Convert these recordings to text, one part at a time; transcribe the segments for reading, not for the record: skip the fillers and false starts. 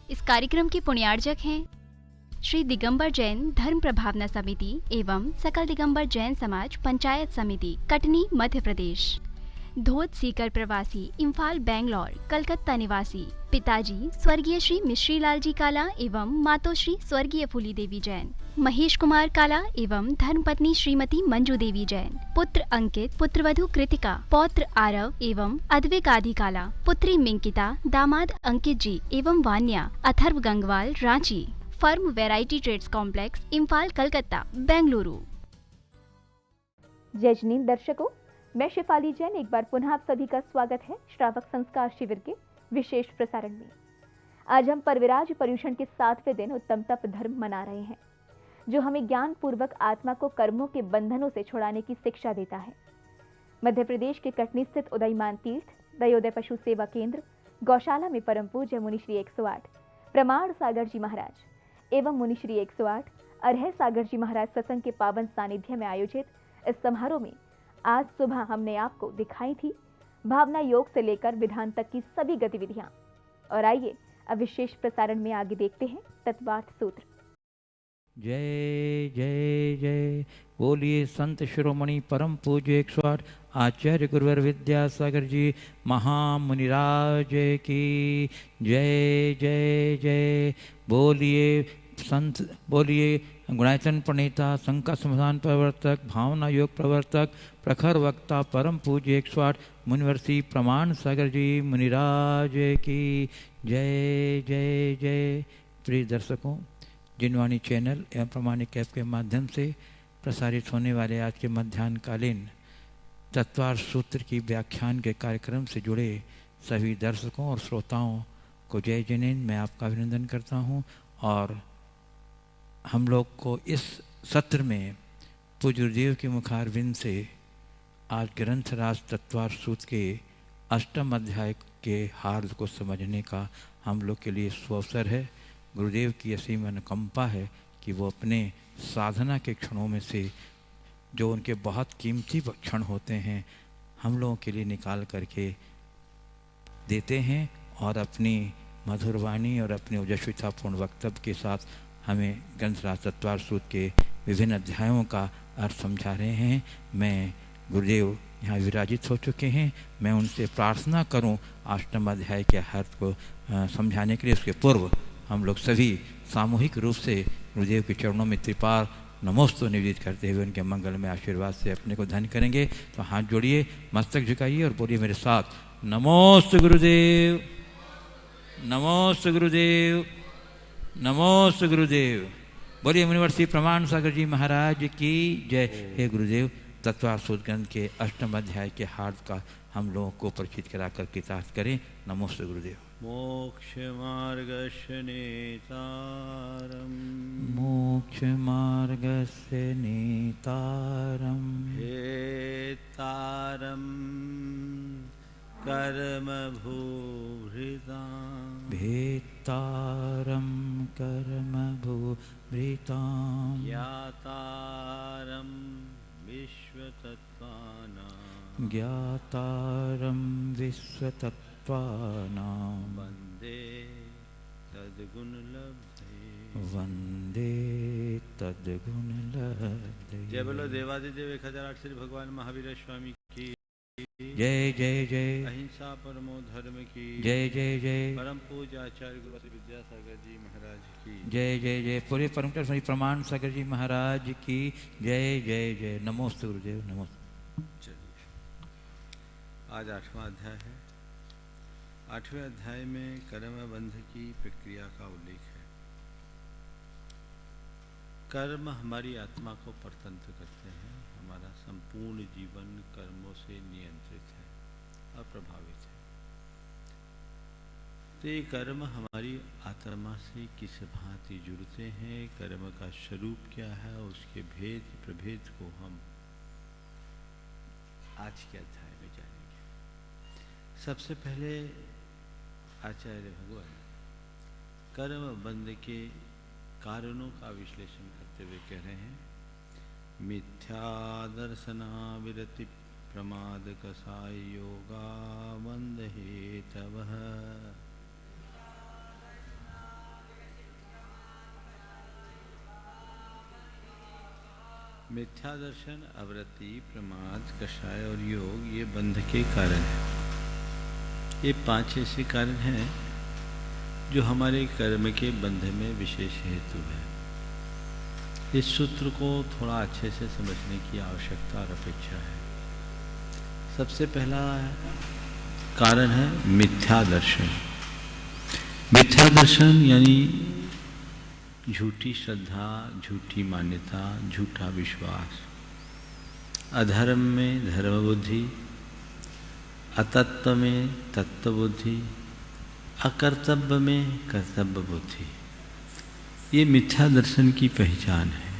इस कार्यक्रम के पुण्यार्जक हैं श्री दिगंबर जैन धर्म प्रभावना समिति एवं सकल दिगंबर जैन समाज पंचायत समिति, कटनी, मध्य प्रदेश। धोत सीकर प्रवासी, इम्फाल, बेंगलोर, कलकत्ता निवासी पिताजी स्वर्गीय श्री मिश्री लाल जी काला एवं मातोश्री स्वर्गीय फूली देवी जैन, महेश कुमार काला एवं धर्मपत्नी श्रीमती मंजू देवी जैन, पुत्र अंकित, पुत्रवधू कृतिका, पौत्र आरव एवं अद्विक आदि काला, पुत्री मिंकिता, दामाद अंकित जी एवं Vanya, Atharv Gangwal, Ranchi. Firm Variety Trades Complex, Imphal, Calcutta, Bengaluru. जय जिनेंद्र दर्शकों, मैं शेफाली जैन एक बार पुनः आप सभी का स्वागत है श्रावक संस्कार शिविर के विशेष प्रसारण में। आज हम परविराज पर्युषण के 7वें दिन उत्तम तप धर्म मना रहे हैं, जो हमें ज्ञान पूर्वक आत्मा को कर्मों के बंधनों से छुड़ाने की शिक्षा देता है। मध्य प्रदेश के कटनी स्थित उदयमान तीर्थ दयोदय पशु सेवा केंद्र गौशाला में परम पूज्य मुनिश्री 108 प्रमाण सागर जी महाराज एवं मुनिश्री 108 अरह सागर जी महाराज सत्संग के पावन सानिध्य में आयोजित इस समारोह में आज सुबह हमने आपको दिखाई थी भावना योग से लेकर विधान तक की सभी गतिविधियां। और आइए अब विशेष प्रसारण में आगे देखते हैं तत्वार्थ सूत्र। जय जय जय बोलिए संत शिरोमणि परम पूज्य 108 आचार्य गुरुवर विद्यासागर जी महामुनिराज की जय जय जय। बोलिए संत, बोलिए गुणायतन प्रणेता, शंका समाधान प्रवर्तक, भावना योग प्रवर्तक, प्रखर वक्ता परम पूज्य 108 मुनिवर्षी प्रमाण सागर जी मुनिराज की जय जय जय। प्रिय दर्शकों, जिनवाणी चैनल एवं प्रमाणिक ऐप के माध्यम से प्रसारित होने वाले आज के मध्याह्नकालीन तत्वार्थ सूत्र की व्याख्यान के कार्यक्रम से जुड़े सभी दर्शकों और श्रोताओं को जय जिनेंद्र। मैं आपका अभिनंदन करता हूं। और हम लोग को इस सत्र में पूज्य गुरुदेव के मुखारविंद से आज ग्रंथराज तत्वार्थ सूत्र के 8वें अध्याय के हार्द को समझने का हम लोग के लिए सुअवसर है। गुरुदेव की असीम अनुकंपा है कि वो अपने साधना के क्षणों में से जो उनके बहुत कीमती क्षण होते हैं हम लोगों के लिए निकाल करके देते हैं और अपनी मधुर वाणी और अपने ओजस्वितापूर्ण वक्तव्य के साथ हमें ग्रंथराज तत्वार्थ सूत्र के विभिन्न अध्यायों का अर्थ समझा रहे हैं। मैं गुरुदेव यहाँ विराजित हो चुके हैं। मैं उनसे प्रार्थना करूं 8वें अध्याय के अर्थ को समझाने के लिए। उसके पूर्व हम लोग सभी सामूहिक रूप से गुरुदेव के चरणों में त्रिपाल नमोस्तु निवेदित करते हुए उनके मंगल में आशीर्वाद से अपने को धन्य करेंगे। तो हाथ जोड़िए, मस्तक झुकाइए और बोलिए मेरे साथ, नमोस्तु गुरुदेव, नमोस्तु गुरुदेव, नमोस्तु गुरुदेव। बोलिए मुनिवर्षी प्रमाण सागर जी महाराज की जय। हे गुरुदेव, तत्वार्थ सूत्र ग्रंथ के 8वें अध्याय के हार्द का हम लोगों को परिचित कराकर कृतार्थ करें। नमोस्तु गुरुदेव। मोक्ष मार्गस्य नेतारं, मोक्ष मार्गस्य नेतारं, हेतारं कर्म भूभृतां, भेत्तारं कर्म भूभृतां, ज्ञातारं विश्वतत्त्वानां, ज्ञातारं विश्वतत्त्वानां, वन्दे तद्गुणलब्धे, वन्दे तद्गुणलब्धे। जय बोलो देवादिदेव 1008 श्री भगवान महावीर स्वामी की जय जय जय। अहिंसा परमो धर्म की जय जय जय। परम पूज्य आचार्य गुरु विद्यासागर जी महाराज की जय जय जय। पूरे परम श्री प्रमाण सागर जी महाराज की जय जय जय। नमोस्तु गुरुदेव, नमोस्तु। चलिए, आज 8वां अध्याय है। 8वें अध्याय में कर्म बंध की प्रक्रिया का उल्लेख है। कर्म हमारी आत्मा को परतंत्र करते हैं। हमारा संपूर्ण जीवन कर्मों से नियंत्रित है, अप्रभावित है। तो ये कर्म हमारी आत्मा से किस भांति जुड़ते हैं, कर्म का स्वरूप क्या है, उसके भेद प्रभेद को हम आज के अध्याय में जानेंगे। सबसे पहले आचार्य भगवान कर्म बंध के कारणों का विश्लेषण करते हुए कह रहे हैं, मिथ्या दर्शना विरति प्रमाद कसाय योगा बंध हेतवः, मिथ्या दर्शन, अवृत्ति, प्रमाद, कषाय और योग ये बंध के कारण हैं। ये 5 ऐसे कारण हैं जो हमारे कर्म के बंध में विशेष हेतु है। इस सूत्र को थोड़ा अच्छे से समझने की आवश्यकता और अपेक्षा है। सबसे पहला कारण है मिथ्या दर्शन। मिथ्या दर्शन यानी झूठी श्रद्धा, झूठी मान्यता, झूठा विश्वास, अधर्म में धर्म बुद्धि, अतत्व में तत्व बुद्धि, अकर्तव्य में कर्तव्य बुद्धि, ये मिथ्या दर्शन की पहचान है।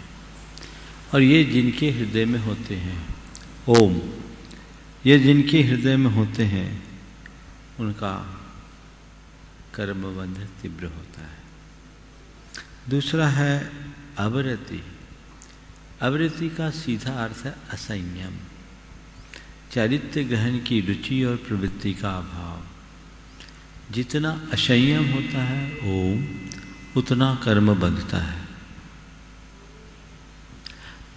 और ये जिनके हृदय में होते हैं, ओम, ये जिनके हृदय में होते हैं उनका कर्मबंध तीव्र होता है। दूसरा है अवृत्ति। अवृत्ति का सीधा अर्थ है असंयम, चारित्र्य ग्रहण की रुचि और प्रवृत्ति का अभाव। जितना असंयम होता है ओम, उतना कर्म बंधता है।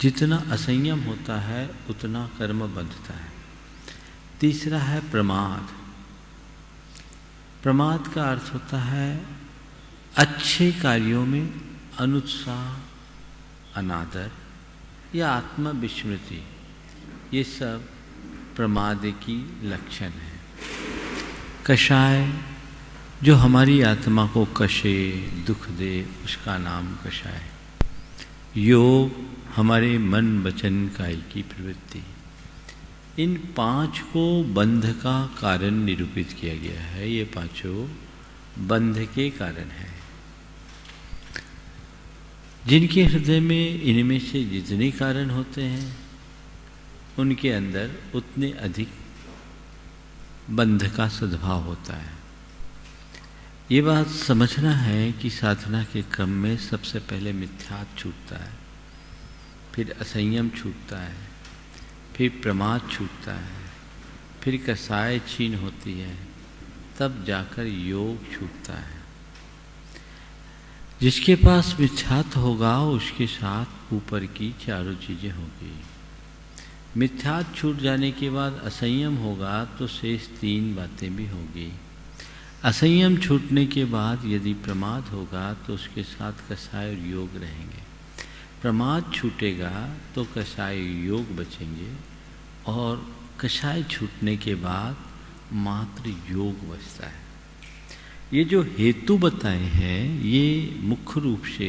जितना असंयम होता है उतना कर्म बंधता है। तीसरा है प्रमाद। प्रमाद का अर्थ होता है अच्छे कार्यों में अनुत्साह, अनादर या आत्मविस्मृति। ये सब प्रमाद की लक्षण है। कषाय जो हमारी आत्मा को कषे, दुख दे, उसका नाम कषाय। योग हमारे मन वचन काय की प्रवृत्ति। इन 5 को बंध का कारण निरूपित किया गया है। ये 5 बंध के कारण है। जिनके हृदय में इनमें से जितने कारण होते हैं उनके अंदर उतने अधिक बंध का सद्भाव होता है। ये बात समझना है कि साधना के क्रम में सबसे पहले मिथ्या छूटता है, फिर असंयम छूटता है, फिर प्रमाद छूटता है, फिर कसाय छीन होती है, तब जाकर योग छूटता है। जिसके पास मिथ्यात्व होगा उसके साथ ऊपर की चारों चीजें होगी। मिथ्यात्व छूट जाने के बाद असंयम होगा तो शेष 3 बातें भी होगी। असंयम छूटने के बाद यदि प्रमाद होगा तो उसके साथ कषाय और योग रहेंगे। प्रमाद छूटेगा तो कषाय योग बचेंगे और कषाय छूटने के बाद मात्र योग बचता है। ये जो हेतु बताए हैं ये मुख्य रूप से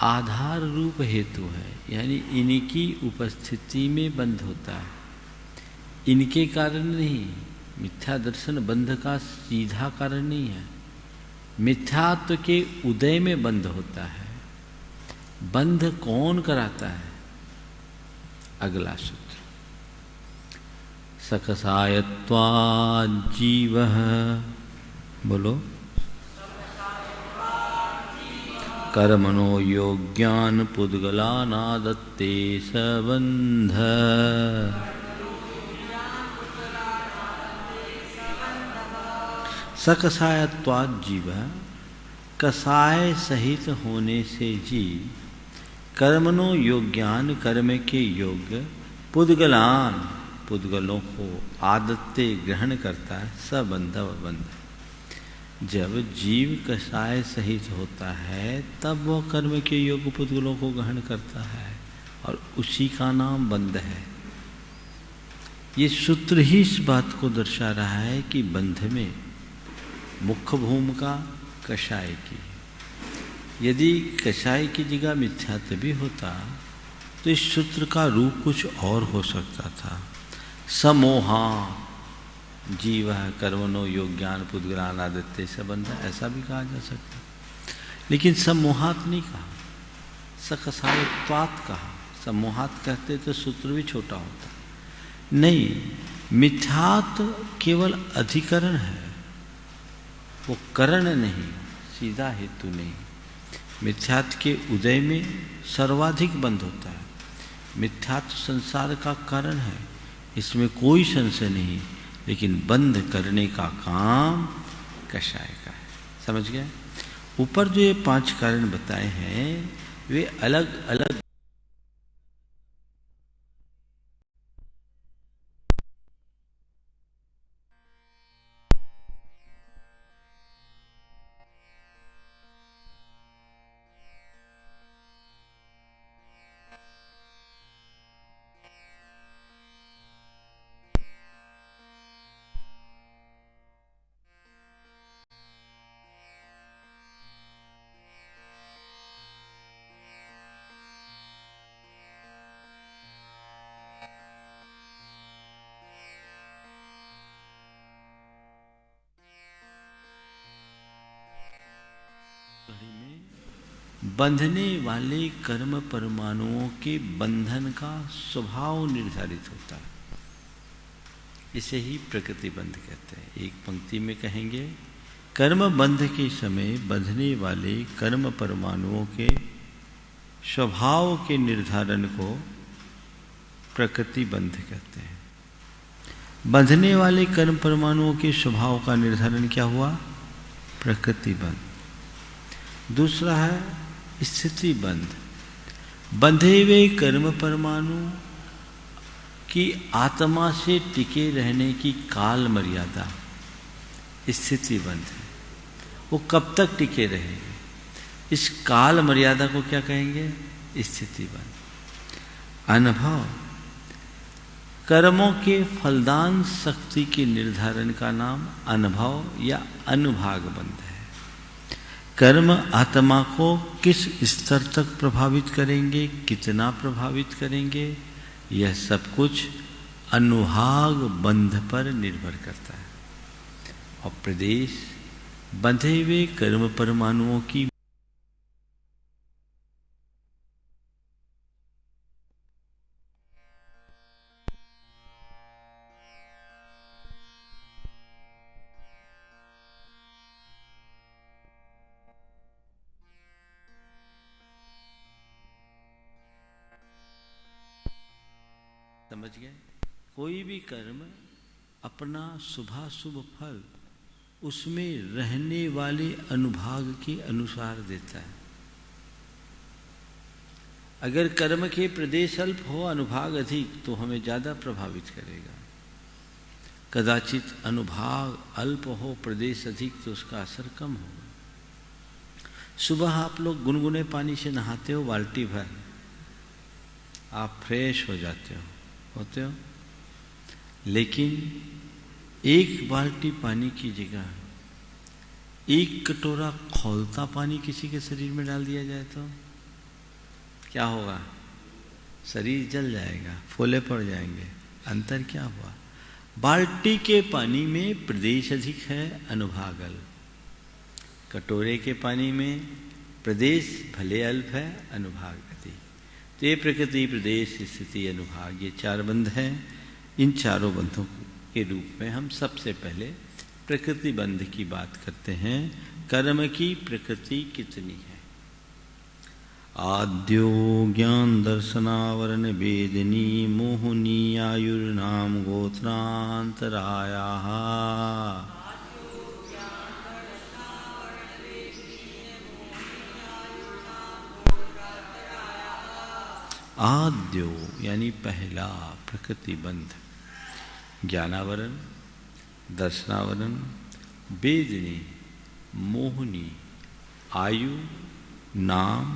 आधार रूप हेतु है, यानी इनकी उपस्थिति में बंध होता है, इनके कारण नहीं। मिथ्या दर्शन बंध का सीधा कारण नहीं है। मिथ्यात्व के उदय में बंध होता है। बंध कौन कराता है? अगला सूत्र, सकसायत्वा जीवः, बोलो, कर्मणो योग्यान पुद्गलानादत्ते सबंध। सकसायत्वा जीव, कसाय सहित होने से जीव, कर्मणो योग्यान, कर्म के योग्य, पुद्गलान, पुद्गलों को, आदत्ते ग्रहण करता है, सबंध बंध। जब जीव कषाय सहित होता है तब वह कर्म के योग्य पुद्गलों को ग्रहण करता है और उसी का नाम बंध है। ये सूत्र ही इस बात को दर्शा रहा है कि बंध में मुख्य भूमिका कषाय की। यदि कषाय की जगह मिथ्यात्व भी होता तो इस सूत्र का रूप कुछ और हो सकता था। समोहा जीव कर्मणो योग्यान पुद्गलान आदत्ते सबंध, ऐसा भी कहा जा सकता, लेकिन सम्मोहात नहीं कहा, सकसायत्वात् कहा। सम्मोहात कहते तो सूत्र भी छोटा होता। नहीं, मिथ्यात केवल अधिकरण है, वो करण नहीं, सीधा हेतु नहीं। मिथ्यात के उदय में सर्वाधिक बंध होता है। मिथ्यात संसार का कारण है, इसमें कोई संशय नहीं, लेकिन बंध करने का काम कषाय का है। समझ गए? ऊपर जो ये 5 कारण बताए हैं वे अलग अलग बंधने वाले कर्म परमाणुओं के बंधन का स्वभाव निर्धारित होता है। इसे ही प्रकृति बंध कहते हैं। एक पंक्ति में कहेंगे, कर्म बंध के समय बंधने वाले कर्म परमाणुओं के स्वभाव के निर्धारण को प्रकृति बंध कहते हैं। बंधने वाले कर्म परमाणुओं के स्वभाव का निर्धारण क्या हुआ? प्रकृति बंध। दूसरा है स्थिति बंध। बंधे हुए कर्म परमाणु की आत्मा से टिके रहने की काल मर्यादा स्थिति बंध है। वो कब तक टिके रहेंगे, इस काल मर्यादा को क्या कहेंगे? स्थिति बंध। अनुभव, कर्मों के फलदान शक्ति के निर्धारण का नाम अनुभव या अनुभाग बंध है। कर्म आत्मा को किस स्तर तक प्रभावित करेंगे, कितना प्रभावित करेंगे, यह सब कुछ अनुभाग बंध पर निर्भर करता है। और प्रदेश बंधे हुए कर्म परमाणुओं की समझ गए? कोई भी कर्म अपना शुभाशुभ फल उसमें रहने वाले अनुभाग के अनुसार देता है। अगर कर्म के प्रदेश अल्प हो, अनुभाग अधिक, तो हमें ज्यादा प्रभावित करेगा। कदाचित अनुभाग अल्प हो, प्रदेश अधिक, तो उसका असर कम होगा। सुबह आप लोग गुनगुने पानी से नहाते हो, बाल्टी भर, आप फ्रेश हो जाते हो, होते हो। लेकिन एक बाल्टी पानी की जगह एक कटोरा खौलता पानी किसी के शरीर में डाल दिया जाए तो क्या होगा? शरीर जल जाएगा, फोले पड़ जाएंगे। अंतर क्या हुआ? बाल्टी के पानी में प्रदेश अधिक है, अनुभाग अल्प। कटोरे के पानी में प्रदेश भले अल्प है, अनुभाग अधिक। तो ये प्रकृति, प्रदेश, स्थिति, अनुभाग, ये चार बंध हैं। इन चारों बंधों के रूप में हम सबसे पहले प्रकृति बंध की बात करते हैं। कर्म की प्रकृति कितनी है? आद्यो ज्ञान दर्शनावरण वेदिनी मोहिनी आयुर्नाम गोत्रांतराया। आद्यो यानी पहला प्रकृति बंध, ज्ञानावरण, दर्शनावरण, वेदिनी, मोहिनी, आयु, नाम,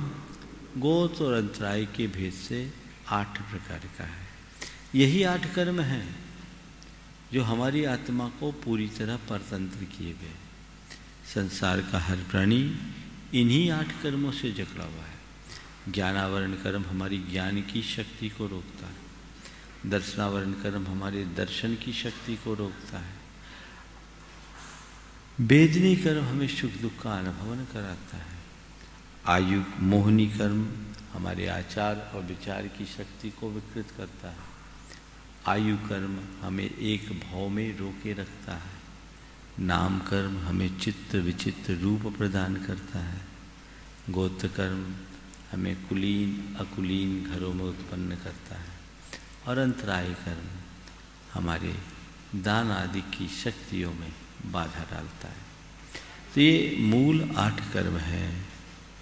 गोत्र और अंतराय के भेद से 8 प्रकार का है। यही 8 कर्म हैं जो हमारी आत्मा को पूरी तरह परतंत्र किए हुए। संसार का हर प्राणी इन्हीं 8 कर्मों से जकड़ा हुआ है। ज्ञानावरण कर्म हमारी ज्ञान की शक्ति को रोकता है। दर्शनावरण कर्म हमारे दर्शन की शक्ति को रोकता है। वेदिनी कर्म हमें सुख दुख का अनुभव कराता है। आयु मोहिनी कर्म हमारे आचार और विचार की शक्ति को विकृत करता है। आयु कर्म हमें एक भाव में रोके रखता है। नाम कर्म हमें चित्र विचित्र रूप प्रदान करता है। गोत्र कर्म हमें कुलीन अकुलीन घरों में उत्पन्न करता है। और अंतराय कर्म हमारे दान आदि की शक्तियों में बाधा डालता है। तो ये मूल 8 कर्म है।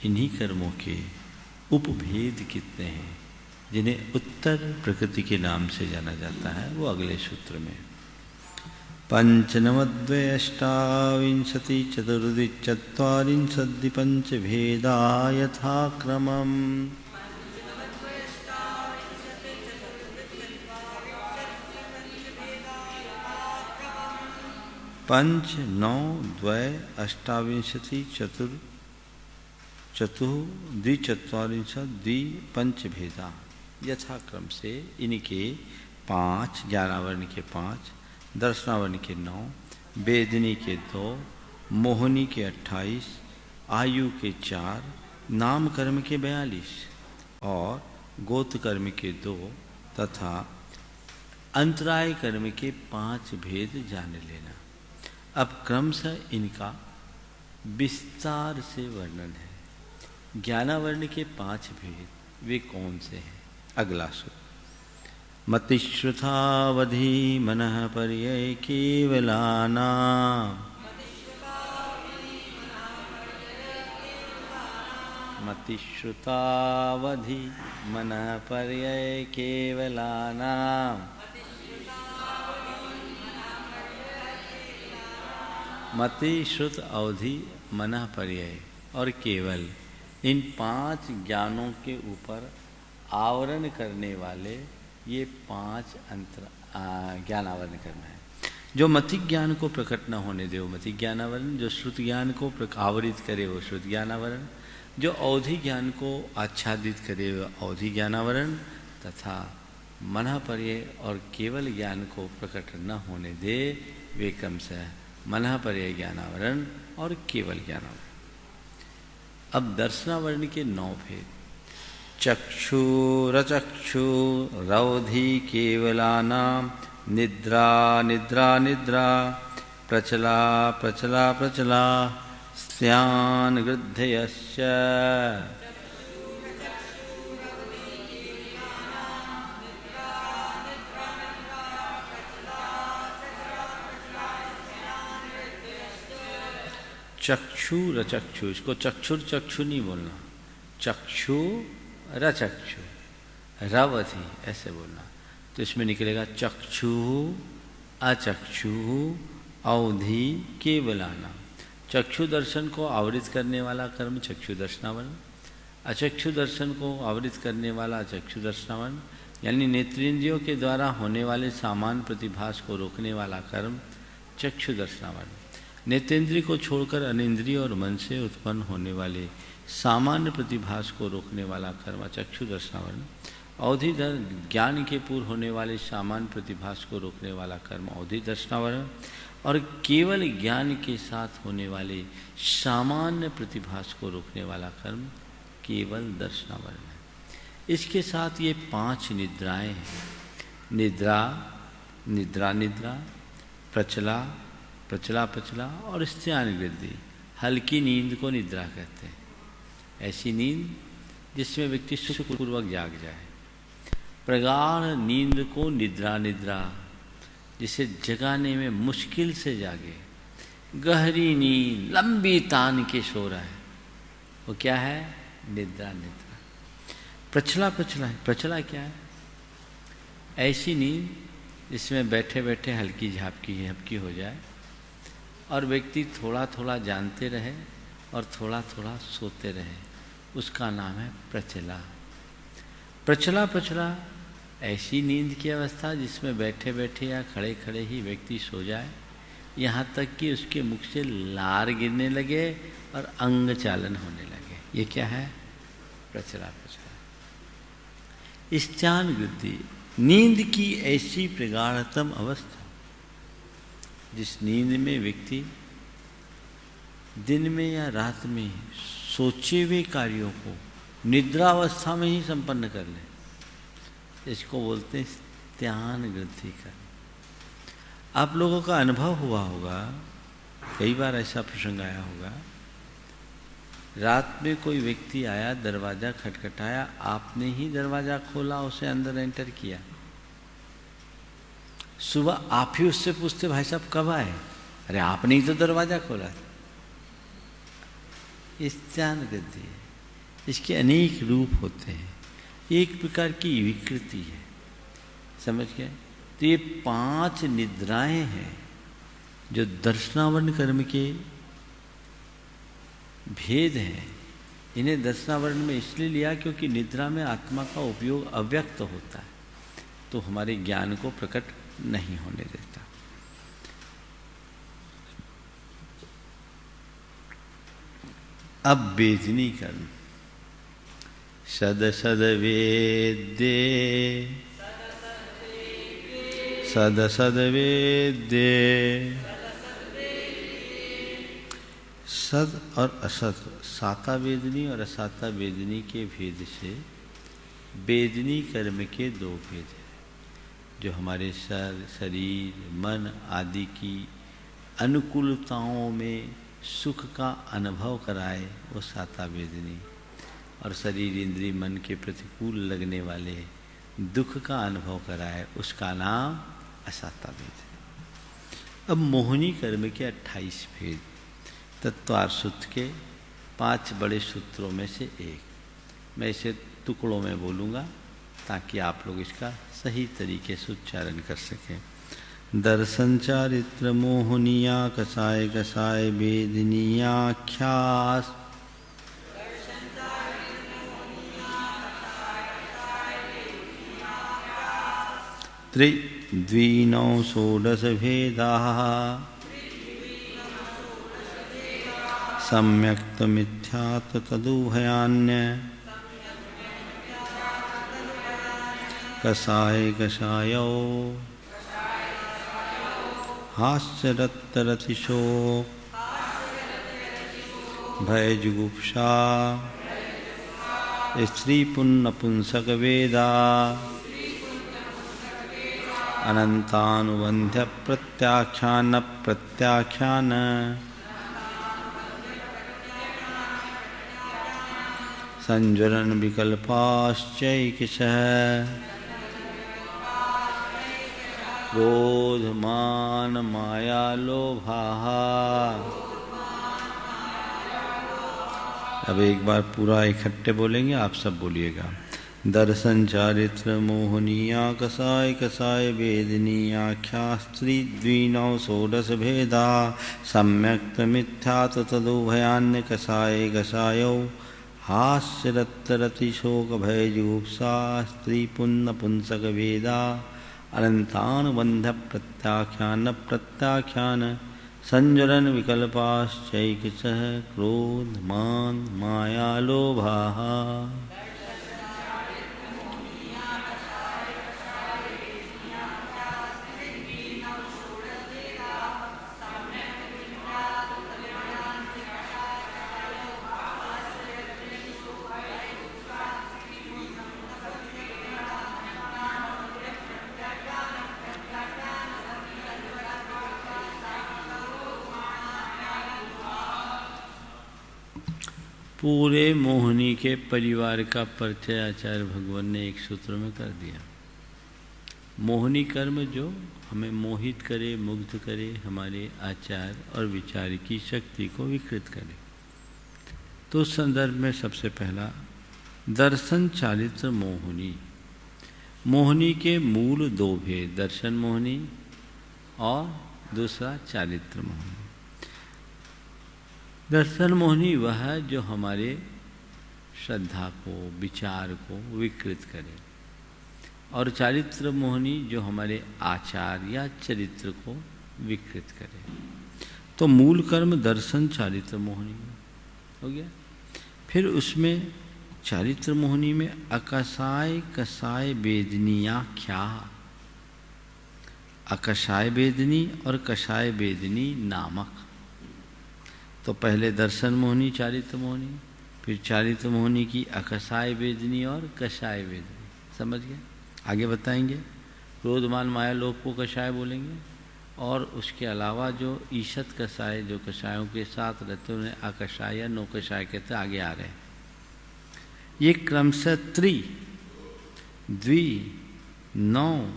इन्हीं कर्मों के उपभेद कितने हैं जिन्हें उत्तर प्रकृति के नाम से जाना जाता है, वो अगले सूत्र में। पंचनवद्वयष्टाविंशति चतुर्दिचत्वारिंशद्दि पंचभेदा यथाक्रमम्। पंच नौ द्वय अष्टाविंशति द्विचत्वारिंशत् द्वि पंचभेदा यथाक्रम से इनके 5, ज्ञानावरण के 5, दर्शनावरण के 9, वेदिनी के 2, मोहिनी के 28, आयु के 4, नाम कर्म के 42 और गोत्र कर्म के 2 तथा अंतराय कर्म के 5 भेद जान लेना। अब क्रमशः इनका विस्तार से वर्णन है। ज्ञानावर्ण के 5 भेद वे कौन से हैं? अगला सूत्र। मतिश्रुतावधि मनः पर्यय केवलानाम्। मतिश्रुतावधि मनः पर्यय केवलानाम्। मति, श्रुत, अवधि, मनः पर्यय और केवल, इन 5 ज्ञानों के ऊपर आवरण करने वाले ये 5 ज्ञानावरण करना है। जो मति ज्ञान को प्रकट न होने दे वो मति ज्ञानावरण, जो श्रुत ज्ञान को आवरित करे वो श्रुत ज्ञानावरण, जो अवधि ज्ञान को आच्छादित करे वो अवधि ज्ञानावरण तथा मनः पर्यय और केवल ज्ञान को प्रकट न होने दे वे क्रमशः मनः पर्यय ज्ञानावरण और केवल ज्ञानावरण। अब दर्शनावरण के 9 भेद। चक्षुरचक्षुरवधि केवलानां निद्रा निद्रा निद्रा प्रचला प्रचला प्रचला स्यान् गृद्धयश्च। चक्षु रचक्षु, इसको चक्षुर चक्षु नहीं बोलना, चक्षु रचक्षु रवधि ऐसे बोलना। तो इसमें निकलेगा चक्षु अचक्षु अवधि केवलाना। चक्षु दर्शन को आवृत करने वाला कर्म चक्षु दर्शनावरण, अचक्षु दर्शन को आवृत करने वाला अचक्षु दर्शनावरण, यानी नेत्रेंद्रियों के द्वारा होने वाले सामान्य प्रतिभास को रोकने वाला कर्म चक्षु दर्शनावरण। नेत्रेंद्रिय को छोड़कर अनिंद्रिय और मन से उत्पन्न होने वाले सामान्य प्रतिभास को रोकने वाला कर्म चक्षु दर्शनावरण। अवधि ज्ञान के पूर्व होने वाले सामान्य प्रतिभास को रोकने वाला कर्म अवधि दर्शनावरण और केवल ज्ञान के साथ होने वाले सामान्य प्रतिभास को रोकने वाला कर्म केवल दर्शनावरण है। इसके साथ ये 5 निद्राएं हैं। निद्रा निद्रा निद्रा, प्रचला प्रचला प्रचला और स्त्यानुवृत्ति। हल्की नींद को निद्रा कहते हैं, ऐसी नींद जिसमें व्यक्ति सुखपूर्वक जाग जाए। प्रगाढ़ नींद को निद्रा निद्रा, जिसे जगाने में मुश्किल से जागे। गहरी नींद, लंबी तान के सो रहा है, वो क्या है? निद्रा निद्रा। प्रचला प्रचला, प्रचला क्या है? ऐसी नींद जिसमें बैठे बैठे हल्की झापकी झपकी हो जाए और व्यक्ति थोड़ा थोड़ा जानते रहे और थोड़ा थोड़ा सोते रहे, उसका नाम है प्रचला। प्रचला प्रचला ऐसी नींद की अवस्था जिसमें बैठे बैठे या खड़े खड़े ही व्यक्ति सो जाए, यहाँ तक कि उसके मुख से लार गिरने लगे और अंग चालन होने लगे। ये क्या है? प्रचला प्रचला। स्त्यानुवृत्ति, नींद की ऐसी प्रगाढ़तम अवस्था जिस नींद में व्यक्ति दिन में या रात में सोचे हुए कार्यों को निद्रावस्था में ही संपन्न कर ले, इसको बोलते हैं स्त्यानुवृत्ति का। आप लोगों का अनुभव हुआ होगा, कई बार ऐसा प्रसंग आया होगा, रात में कोई व्यक्ति आया, दरवाजा खटखटाया, आपने ही दरवाजा खोला, उसे अंदर एंटर किया। सुबह आप ही उससे पूछते, भाई साहब कब आए? अरे आपने ही तो दरवाजा खोला था। स्त्यानुवृत्ति है। इसके अनेक रूप होते हैं, एक प्रकार की विकृति है, समझ गए। तो ये 5 निद्राएं हैं जो दर्शनावरण कर्म के भेद हैं। इन्हें दर्शनावरण में इसलिए लिया क्योंकि निद्रा में आत्मा का उपयोग अव्यक्त होता है, तो हमारे ज्ञान को प्रकट नहीं होने देता। अब वेदनी कर्म, सद सद वेद्ये, सद सद वेद्ये, सद और असत, साता वेदनी और असाता वेदनी के भेद से वेदनी कर्म के 2 भेद हैं। जो हमारे शरीर मन आदि की अनुकूलताओं में सुख का अनुभव कराए वो साता वेदनी, और शरीर इंद्रिय मन के प्रतिकूल लगने वाले दुख का अनुभव कराए उसका नाम असाता वेद। अब मोहिनी कर्म के 28 भेद तत्वार सूत्र के 5 बड़े सूत्रों में से एक, मैं इसे टुकड़ों में बोलूँगा ताकि आप लोग इसका सही तरीके से उच्चारण कर सकें। दर्शन चारित्र मोहनिया कसाय कसाय वेदनीयाख्यास, त्रिद्वीनौ षोडश भेदाः सम्यक्त मिथ्यात तदुभयान्य कसाय कसायो हास्यरत्तरतिशो भयजुगुप्सा स्त्री पुन्नपुंसक वेदा अनंतानुबंध्य प्रत्याख्यान प्रत्याख्यान संज्वरण विकल्पाश्चैकिशः क्रोध मान माया लोभाः। अब एक बार पूरा इकट्ठे बोलेंगे, आप सब बोलिएगा। दर्शन चारित्र मोहनीया कसाय कसाय वेदनीयाख्यास्त्री द्विनौ षोडश भेदा सम्यक्त मिथ्यात तदुभयान्य कसाय कसायो हास्यरत्तरतिशोक भयजुगुप्सा स्त्री पुन्न पुंसक वेदा अनंतानुबंध प्रत्याख्यान प्रत्याख्यान संजरन विकल्पाश्चैकिशः क्रोध मान माया लोभाः। पूरे मोहिनी के परिवार का परिचय आचार्य भगवान ने एक सूत्र में कर दिया। मोहिनी कर्म जो हमें मोहित करे, मुग्ध करे, हमारे आचार और विचार की शक्ति को विकृत करे। तो उस संदर्भ में सबसे पहला दर्शन चारित्र मोहिनी। मोहिनी के मूल 2 भेद, दर्शन मोहिनी और दूसरा चारित्र मोहिनी। दर्शन मोहिनी वह है जो हमारे श्रद्धा को, विचार को विकृत करे, और चारित्र मोहिनी जो हमारे आचार या चरित्र को विकृत करे। तो मूल कर्म दर्शन चारित्र मोहिनी हो गया। फिर उसमें चारित्र मोहिनी में अकसाय कसाय वेदनीयाख्या, अकसाय वेदनी और कसाय वेदनी नामक। तो पहले दर्शन मोहिनी चारित्र मोहिनी, फिर चारित्र मोहिनी की अकसाय वेदनी और कसाय वेदनी। समझ गए? आगे बताएंगे। क्रोधमान माया लोभ को कसाय बोलेंगे, और उसके अलावा जो ईशत कसाय जो कसायों के साथ रहते हैं उन्हें अकसाय या नो कसाय कहते आगे आ रहे हैं। ये क्रमशः त्रि द्वि नौ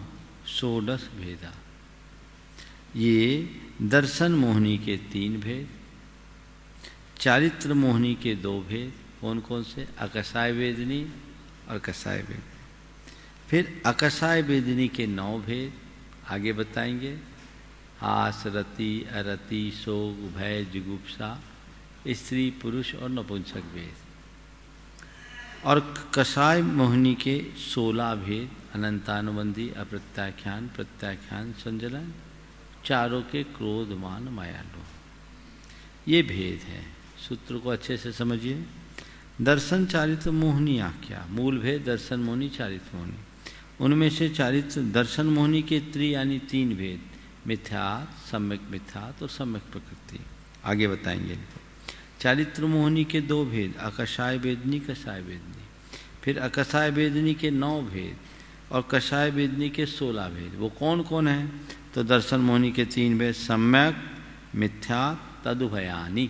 षोडश भेदा, ये दर्शन मोहिनी के 3 भेद, चारित्र मोहिनी के 2 भेद कौन कौन से? अकसाय वेदनी और कसाय वेदनी। फिर अकसाय वेदनी के 9 भेद आगे बताएंगे। हास, रति, अरति, शोक, भय, जुगुप्सा, स्त्री, पुरुष और नपुंसक भेद। और कसाय मोहिनी के 16 भेद, अनंतानुबंधी, अप्रत्याख्यान, प्रत्याख्यान, संजलन, चारों के क्रोध, मान, माया, लोभ। ये भेद है। सूत्र को अच्छे से समझिए। दर्शन, चारित्र, मोहिनी आख्या। मूल भेद दर्शन मोहिनी, चारित्र मोहिनी। उनमें से चारित्र दर्शन मोहिनी के यानी 3 भेद, मिथ्यात्, सम्यक मिथ्यात् और सम्यक प्रकृति, आगे बताएंगे इनको। चारित्र मोहिनी के 2 भेद, अकसाय वेदनी, कसाय वेदनी। फिर अकसाय वेदनी के 9 भेद और कसाय वेदनी के 16 भेद। वो कौन कौन है? तो दर्शन मोहिनी के 3 भेद, सम्यक, मिथ्यात्, तदुभयानि।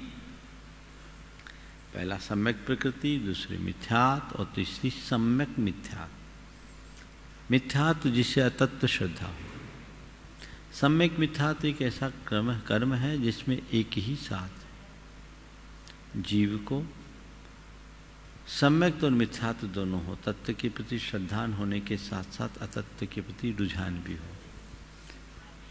पहला सम्यक प्रकृति, दूसरी मिथ्यात् और तीसरी सम्यक मिथ्यात्। मिथ्यात् जिससे अतत्व श्रद्धा हो। सम्यक मिथ्यात् एक ऐसा कर्म है जिसमें एक ही साथ जीव को सम्यक और मिथ्यात्व दोनों हो, तत्व के प्रति श्रद्धान होने के साथ साथ अतत्व के प्रति रुझान भी हो।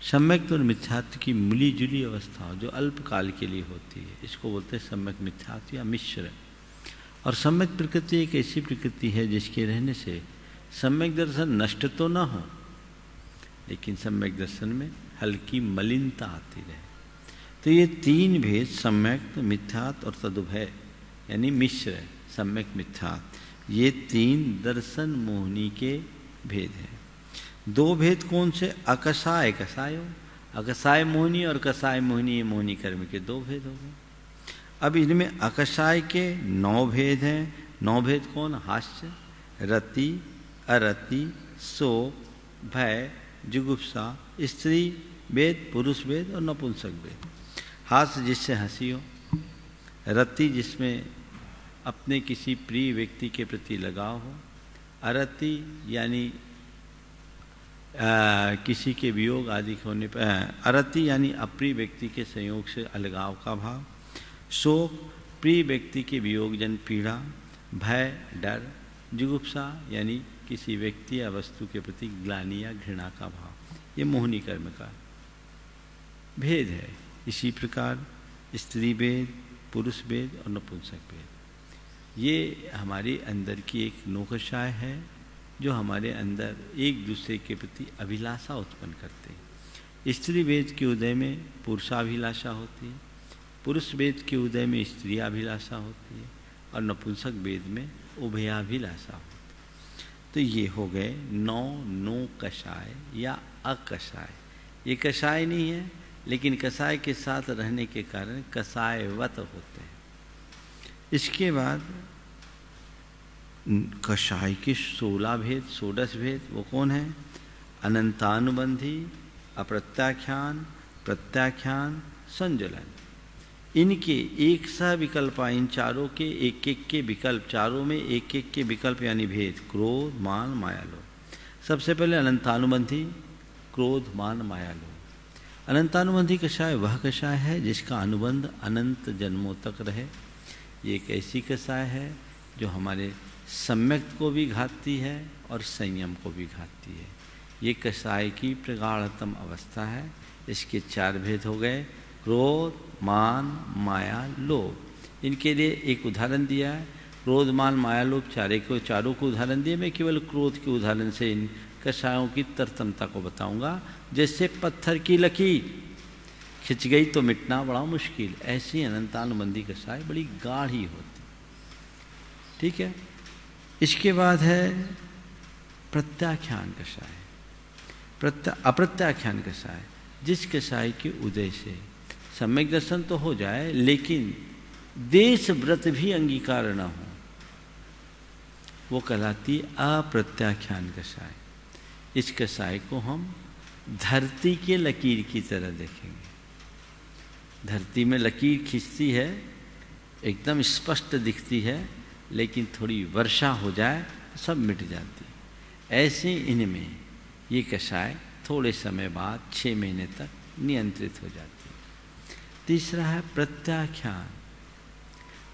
सम्यक और मिथ्यात्व की मिली जुली अवस्था हो जो अल्पकाल के लिए होती है, इसको बोलते हैं सम्यक मिथ्यात्व या मिश्र। और सम्यक प्रकृति एक ऐसी प्रकृति है जिसके रहने से सम्यक दर्शन नष्ट तो न हो, लेकिन सम्यक दर्शन में हल्की मलिनता आती रहे। तो ये 3 भेद, सम्यक, मिथ्यात् और तदुभय यानी मिश्र, सम्यक मिथ्यात्, ये 3 दर्शन मोहिनी के भेद हैं। 2 भेद कौन से? अकसाय, कसायो, अकसाय मोहिनी और कसाय मोहिनी, ये मोहिनी कर्म के 2 भेद हो गए। अब इनमें अकसाय के 9 भेद हैं। 9 भेद कौन? हास्य, रति, अरति, शोक, भय, जुगुप्सा, स्त्री भेद, पुरुष भेद और नपुंसक भेद। हास्य जिससे हंसी हो, रति जिसमें अपने किसी प्रिय व्यक्ति के प्रति लगाव हो, अरति यानी किसी के वियोग आदि होने पर, अरति यानी अप्रिय व्यक्ति के संयोग से अलगाव का भाव, शोक प्रिय व्यक्ति के वियोगजन पीड़ा, भय डर, जुगुप्सा यानी किसी व्यक्ति या वस्तु के प्रति ग्लानि या घृणा का भाव। ये मोहिनी कर्म का भेद है। इसी प्रकार स्त्री भेद, पुरुष भेद और नपुंसक भेद, ये हमारे अंदर की एक नौकशाय है जो हमारे अंदर एक दूसरे के प्रति अभिलाषा उत्पन्न करते हैं। स्त्री वेद के उदय में पुरुषाभिलाषा होती है, पुरुष वेद के उदय में स्त्रियाभिलाषा होती है और नपुंसक वेद में उभयाभिलाषा होती है। तो ये हो गए 9 कषाय या अकषाय। ये कषाय नहीं है, लेकिन कषाय के साथ रहने के कारण कषायवत होते हैं। इसके बाद कषाय के 16 भेद, षोडश भेद, वो कौन है? अनंतानुबंधी, अप्रत्याख्यान, प्रत्याख्यान, संजलन। इनके एक सा विकल्प, इन चारों के एक एक के विकल्प, चारों में एक एक के विकल्प यानी भेद, क्रोध, मान, माया, लोभ। सबसे पहले अनंतानुबंधी, क्रोध, मान, माया, लोभ। अनंतानुबंधी कषाय वह कषाय है जिसका अनुबंध अनंत जन्मों तक रहे। ये एक ऐसी कषाय है जो हमारे सम्यक को भी घातती है और संयम को भी घातती है। ये कषाय की प्रगाढ़तम अवस्था है। इसके 4 भेद हो गए, क्रोध, मान, माया, लोभ। इनके लिए एक उदाहरण दिया है। क्रोध, मान, माया, लोभ चारों को उदाहरण दिए। मैं केवल क्रोध के उदाहरण से इन कषायों की तरतमता को बताऊंगा। जैसे पत्थर की लकीर खिंच गई तो मिटना बड़ा मुश्किल, ऐसी अनंतानुबंधी कषाय बड़ी गाढ़ी होती। ठीक है। इसके बाद है प्रत्याख्यान कषाय, अप्रत्याख्यान कषाय, जिस कषाय के उदय से सम्यक दर्शन तो हो जाए लेकिन देश व्रत भी अंगीकार न हो, वो कहलाती अप्रत्याख्यान कषाय। इस कषाय को हम धरती के लकीर की तरह देखेंगे। धरती में लकीर खींचती है, एकदम स्पष्ट दिखती है, लेकिन थोड़ी वर्षा हो जाए तो सब मिट जाती है। ऐसे इनमें ये कषाय थोड़े समय बाद 6 महीने तक नियंत्रित हो जाती है। तीसरा है प्रत्याख्यान।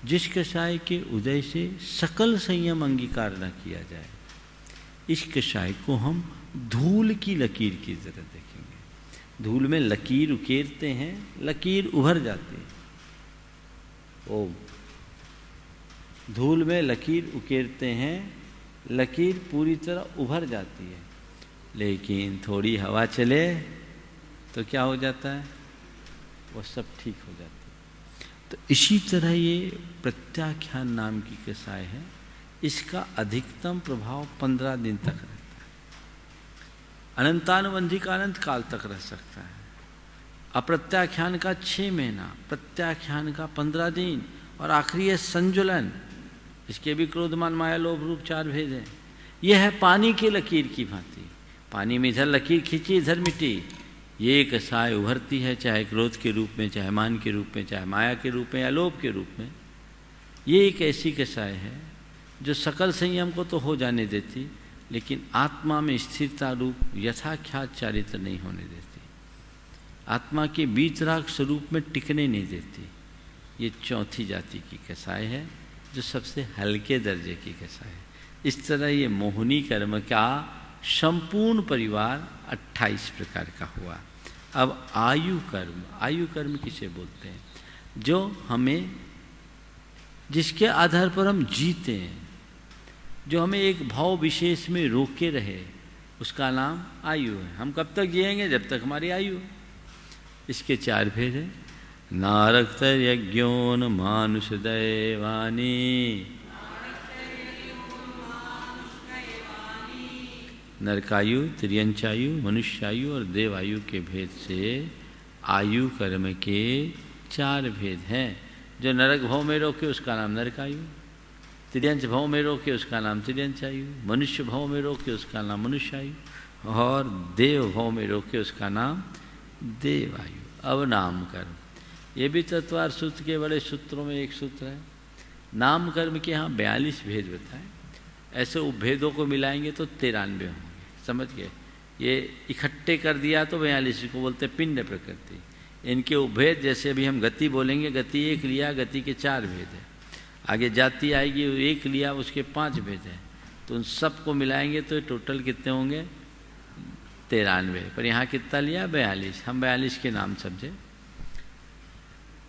जिस कषाय के उदय से सकल संयम अंगीकार न किया जाए, इस कषाय को हम धूल की लकीर की तरह देखेंगे। धूल में लकीर उकेरते हैं, लकीर उभर जाती है। ओम। धूल में लकीर उकेरते हैं, लकीर पूरी तरह उभर जाती है, लेकिन थोड़ी हवा चले तो क्या हो जाता है? वो सब ठीक हो जाता है। तो इसी तरह ये प्रत्याख्यान नाम की कषाय है, इसका अधिकतम प्रभाव 15 दिन तक रहता है, अनंतानुबंधिक अनंत काल तक रह सकता है। अप्रत्याख्यान का 6 महीना, प्रत्याख्यान का 15 दिन, और आखिरी है संजुलन। इसके भी क्रोधमान माया लोभ रूप 4 भेद हैं। यह है पानी की लकीर की भांति। पानी में इधर लकीर खींची, इधर मिट्टी। ये कषाय उभरती है, चाहे क्रोध के रूप में, चाहे मान के रूप में, चाहे माया के रूप में या लोभ के रूप में। ये एक ऐसी कषाय है जो सकल संयम को तो हो जाने देती, लेकिन आत्मा में स्थिरता रूप यथाख्यात चारित्र नहीं होने देती, आत्मा के बीतराग स्वरूप में टिकने नहीं देती। ये चौथी जाति की कषाय है, जो सबसे हल्के दर्जे की कषाय है। इस तरह ये मोहिनी कर्म का संपूर्ण परिवार 28 प्रकार का हुआ। अब आयु कर्म, आयु कर्म किसे बोलते हैं? जो हमें, जिसके आधार पर हम जीते हैं, जो हमें एक भाव विशेष में रोके रहे, उसका नाम आयु है। हम कब तक जिएंगे? जब तक हमारी आयु है। इसके 4 भेद हैं। नारक्तर यज्ञोन मानुष दैवानी, नरकायु, तिर्यंचायु, मनुष्यायु और देवायु के भेद से आयु कर्म के 4 भेद हैं। जो नरक भाव में रोके उसका नाम नरकायु, तिर्यंच भाव में रोके उसका नाम तिर्यंचायु, मनुष्य भाव में रोके उसका नाम मनुष्यायु, और देव भाव में रोके उसका नाम देवायु। अब नाम कर्म, ये भी तत्वार सूत्र के बड़े सूत्रों में एक सूत्र है। नाम कर्म के यहाँ 42 भेद बताए। ऐसे उपभेदों को मिलाएंगे तो 93 होंगे। समझ गए? ये इकट्ठे कर दिया तो 42 को बोलते पिंड प्रकृति। इनके उपभेद, जैसे अभी हम गति बोलेंगे, गति 1 लिया, गति के 4 भेद है। आगे जाति आएगी, 1 लिया, उसके 5 भेद है। तो उन सबको मिलाएंगे तो टोटल कितने होंगे? 93। पर यहाँ कितना लिया? 42। हम 42 के नाम समझे।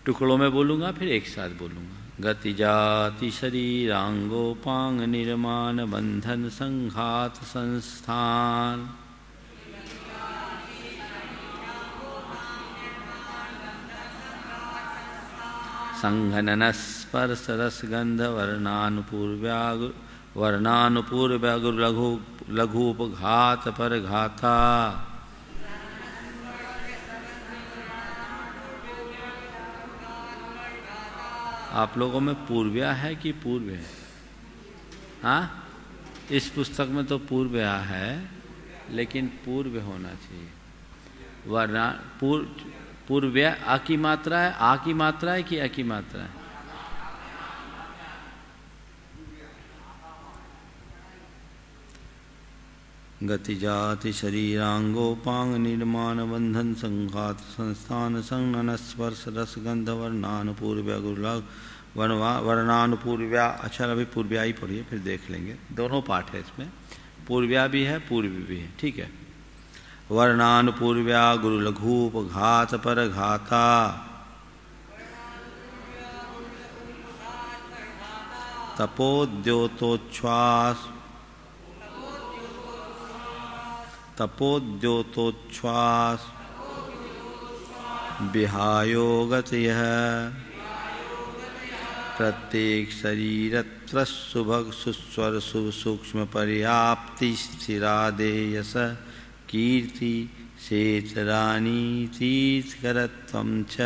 टुकड़ों में बोलूँगा, फिर एक साथ बोलूँगा। गति जाति शरीरांगोपांग निर्माण बंधन संघात संस्थान, संघनन स्पर्श रस गंध वर्णानुपूर्व्या गुरु लघुपघात पर घाता, आप लोगों में पूर्व्या है कि पूर्व है? हाँ, इस पुस्तक में तो पूर्व्या है, लेकिन पूर्व होना चाहिए। वरना पूर्व्या आ की मात्रा है, आ की मात्रा है कि आ की मात्रा है? गति जाति शरीरांगोपांग निर्माण बंधन संघात संस्थान संघनन स्पर्श रस गंध वर्णानुपूर्व्या गुरुलाग वर्णानुपूर्व्या। अच्छा, अभी पूर्व्या ही पढ़िए, फिर देख लेंगे। दोनों पाठ है इसमें, पूर्व्या भी है, पूर्व भी है। ठीक है। वर्णानुपूर्व्या गुरु लघुप घात पर घाता, तपोद्योतोच्छ्वास तपोद्योतोच्छ्वास विहायोगतयः, प्रत्येक शरीरत्र सुभग सुस्वर सूक्ष्म पर्याप्ति स्थिरादेयस कीर्ति शेतरानी तीर्थकरत्वं च।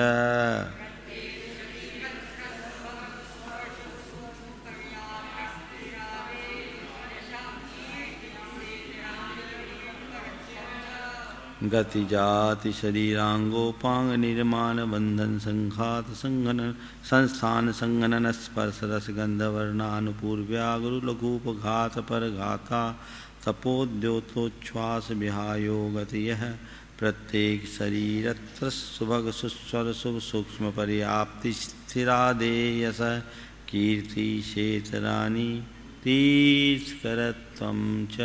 गति जाति शरीरांगोपांग निर्माण बंधन संघात संघनन संस्थान संघनन स्पर्श रस गंध वर्णानुपूर्व्या गुरु लघुपघात पर घाता, तपोद्योतोच्छ्वास विहायो गतियः, प्रत्येक शरीरत्र सुभग सुस्वर शुभ सूक्ष्म पर्याप्ति स्थिरादेयस कीर्ति क्षेत्राणि तीर्थकरत्वं च।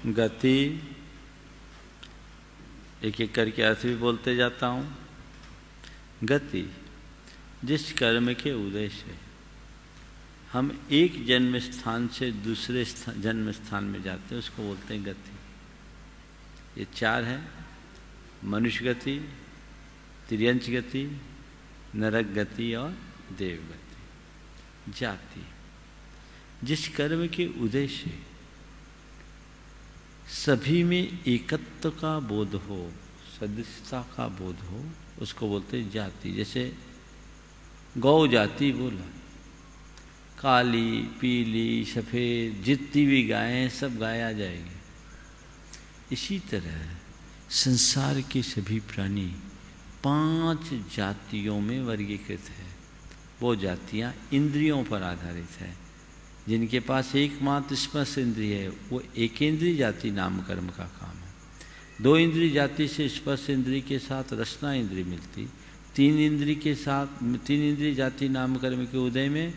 गति, एक एक करके अर्थ भी बोलते जाता हूँ। गति, जिस कर्म के उदय से हम एक जन्म स्थान से दूसरे जन्म स्थान में जाते हैं उसको बोलते हैं गति। ये चार है: मनुष्य गति, तिर्यंच गति, नरक गति और देव गति। जाति, जिस कर्म के उदय से सभी में एकत्व का बोध हो, सदस्यता का बोध हो, उसको बोलते हैं जाति। जैसे गौ जाति बोला, काली, पीली, सफ़ेद, जितनी भी गायें सब गाय आ जाएगी। इसी तरह संसार के सभी प्राणी 5 जातियों में वर्गीकृत है। वो जातियाँ इंद्रियों पर आधारित है। जिनके पास एकमात्र स्पर्श इंद्रिय है वो एकेंद्रीय जाति नाम कर्म का काम है। 2 इंद्रिय जाति से स्पर्श इंद्रिय के साथ रसना इंद्रिय मिलती, 3 इंद्रिय जाति नाम कर्म के उदय में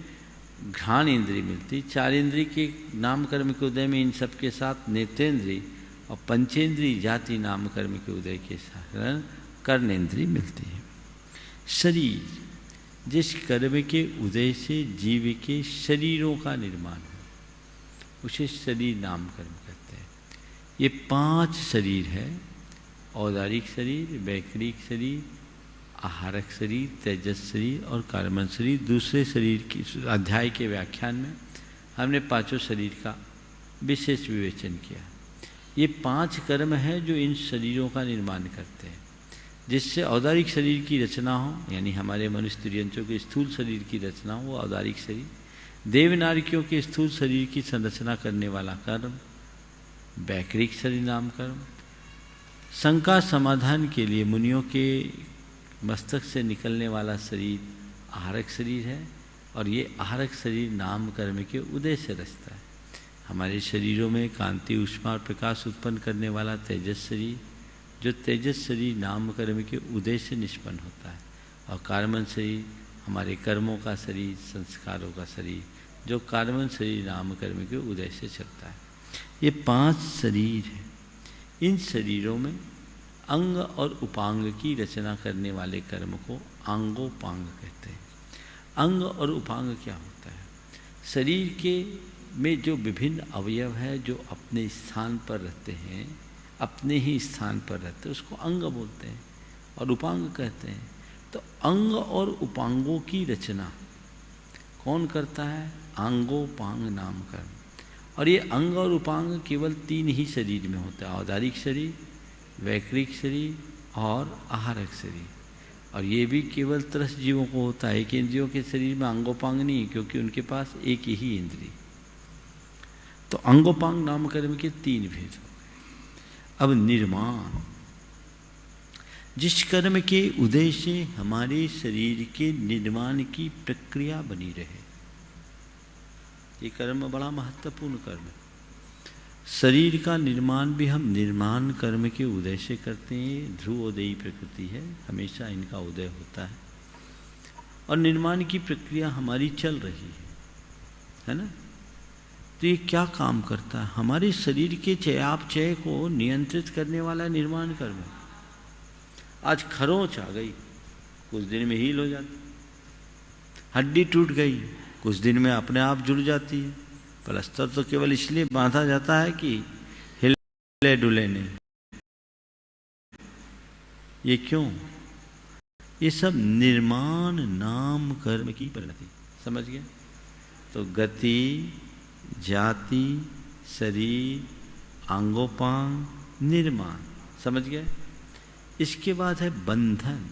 घ्राण इंद्रिय मिलती, 4 इंद्रिय के नाम कर्म के उदय में इन सब के साथ नेत्रेंद्रिय और पंचेंद्रिय जाति नाम कर्म के उदय के साथ कर्णेंद्रिय मिलती है। शरीर, जिस कर्म के उदय से जीव के शरीरों का निर्माण हो उसे शरीर नाम कर्म कहते हैं। ये 5 शरीर है: औदारिक शरीर, वैकृतिक शरीर, आहारक शरीर, तेजस शरीर और कर्मण शरीर। दूसरे शरीर की अध्याय के व्याख्यान में हमने 5 शरीर का विशेष विवेचन किया। ये 5 कर्म हैं जो इन शरीरों का निर्माण करते हैं। जिससे औदारिक शरीर की रचना हो, यानी हमारे मनुष्य तिर्यंचों के स्थूल शरीर की रचना हो, वो औदारिक शरीर। देवनारियों के स्थूल शरीर की संरचना करने वाला कर्म वैकृतिक शरीर नाम कर्म। शंका समाधान के लिए मुनियों के मस्तक से निकलने वाला शरीर आहारक शरीर है और ये आहारक शरीर नाम कर्म के उदय से रचता है। हमारे शरीरों में कांति, ऊष्मा और प्रकाश उत्पन्न करने वाला तेजस शरीर, जो तेजस शरीर नाम कर्म के उदय से निष्पन्न होता है। और कार्मन शरीर हमारे कर्मों का शरीर, संस्कारों का शरीर, जो कार्मन शरीर नाम कर्म के उदय से चलता है। ये 5 शरीर हैं। इन शरीरों में अंग और उपांग की रचना करने वाले कर्म को अंगोपांग कहते हैं। अंग और उपांग क्या होता है? शरीर के में जो विभिन्न अवयव है जो अपने स्थान पर रहते हैं, अपने ही स्थान पर रहते हैं, उसको अंग बोलते हैं और उपांग कहते हैं। तो अंग और उपांगों की रचना कौन करता है? अंगोपांग नाम कर्म। और ये अंग और उपांग केवल 3 ही शरीर में होता है: औदारिक शरीर, वैकृतिक शरीर और आहारक शरीर। और ये भी केवल त्रस्त जीवों को होता है। एक इंद्रियों के शरीर में अंगोपांग नहीं, क्योंकि उनके पास एक ही इंद्रिय। तो अंगोपांग नाम कर्म के 3 भेद हो गए। अब निर्माण, जिस कर्म के उदय से हमारे शरीर के निर्माण की प्रक्रिया बनी रहे, ये कर्म बड़ा महत्वपूर्ण कर्म है। शरीर का निर्माण भी हम निर्माण कर्म के उदय से करते हैं। ध्रुवोदयी प्रकृति है, हमेशा इनका उदय होता है और निर्माण की प्रक्रिया हमारी चल रही है ना। तो ये क्या काम करता है? हमारे शरीर के चयापचय को नियंत्रित करने वाला निर्माण कर्म है। आज खरोंच आ गई, कुछ दिन में हील हो जाती। हड्डी टूट गई, कुछ दिन में अपने आप जुड़ जाती है। प्लास्टर तो केवल इसलिए बांधा जाता है कि हिले डुले नहीं। ये क्यों? ये सब निर्माण नाम कर्म की परिणति। समझ गए? तो गति, जाति, शरीर, अंगोपांग, निर्माण। समझ गए? इसके बाद है बंधन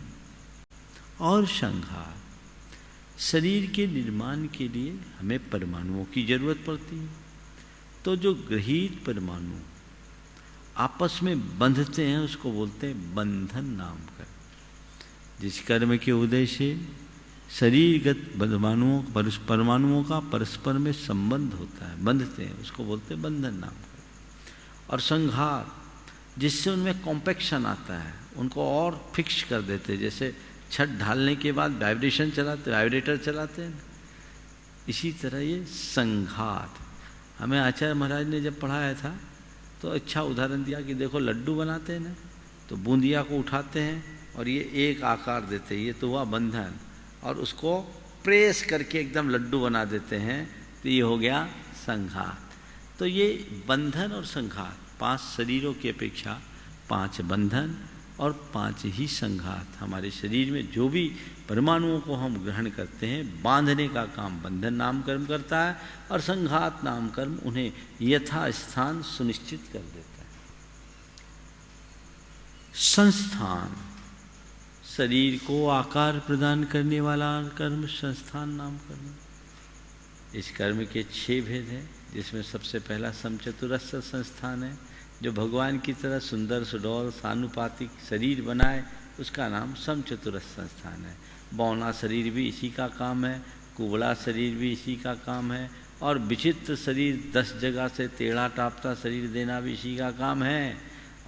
और संहार। शरीर के निर्माण के लिए हमें परमाणुओं की जरूरत पड़ती है। तो जो गृहीत परमाणु आपस में बंधते हैं उसको बोलते हैं बंधन नाम कर्म। जिस कर्म के उदय से शरीरगत परमाणुओं का परस्पर में संबंध होता है, बंधते हैं, उसको बोलते हैं बंधन नाम कर्म। और संघात, जिससे उनमें कॉम्पैक्शन आता है, उनको और फिक्स कर देते हैं। जैसे छत ढालने के बाद वाइब्रेटर चलाते हैं, इसी तरह ये संघात। हमें आचार्य महाराज ने जब पढ़ाया था तो अच्छा उदाहरण दिया कि देखो लड्डू बनाते हैं ना, तो बूंदिया को उठाते हैं और ये एक आकार देते हैं, ये तो हुआ बंधन, और उसको प्रेस करके एकदम लड्डू बना देते हैं, तो ये हो गया संघात। तो ये बंधन और संघात, 5 शरीरों की अपेक्षा 5 बंधन और 5 ही संघात। हमारे शरीर में जो भी परमाणुओं को हम ग्रहण करते हैं, बांधने का काम बंधन नाम कर्म करता है, और संघात नाम कर्म उन्हें यथास्थान सुनिश्चित कर देता है। संस्थान, शरीर को आकार प्रदान करने वाला कर्म संस्थान नाम कर्म। इस कर्म के 6 भेद हैं, जिसमें सबसे पहला समचतुरस्र संस्थान है। जो भगवान की तरह सुंदर सुडौल सानुपातिक शरीर बनाए, उसका नाम समचतुरस्र संस्थान है। बौना शरीर भी इसी का काम है, कुबड़ा शरीर भी इसी का काम है, और विचित्र शरीर 10 जगह से टेढ़ा टापता शरीर देना भी इसी का काम है।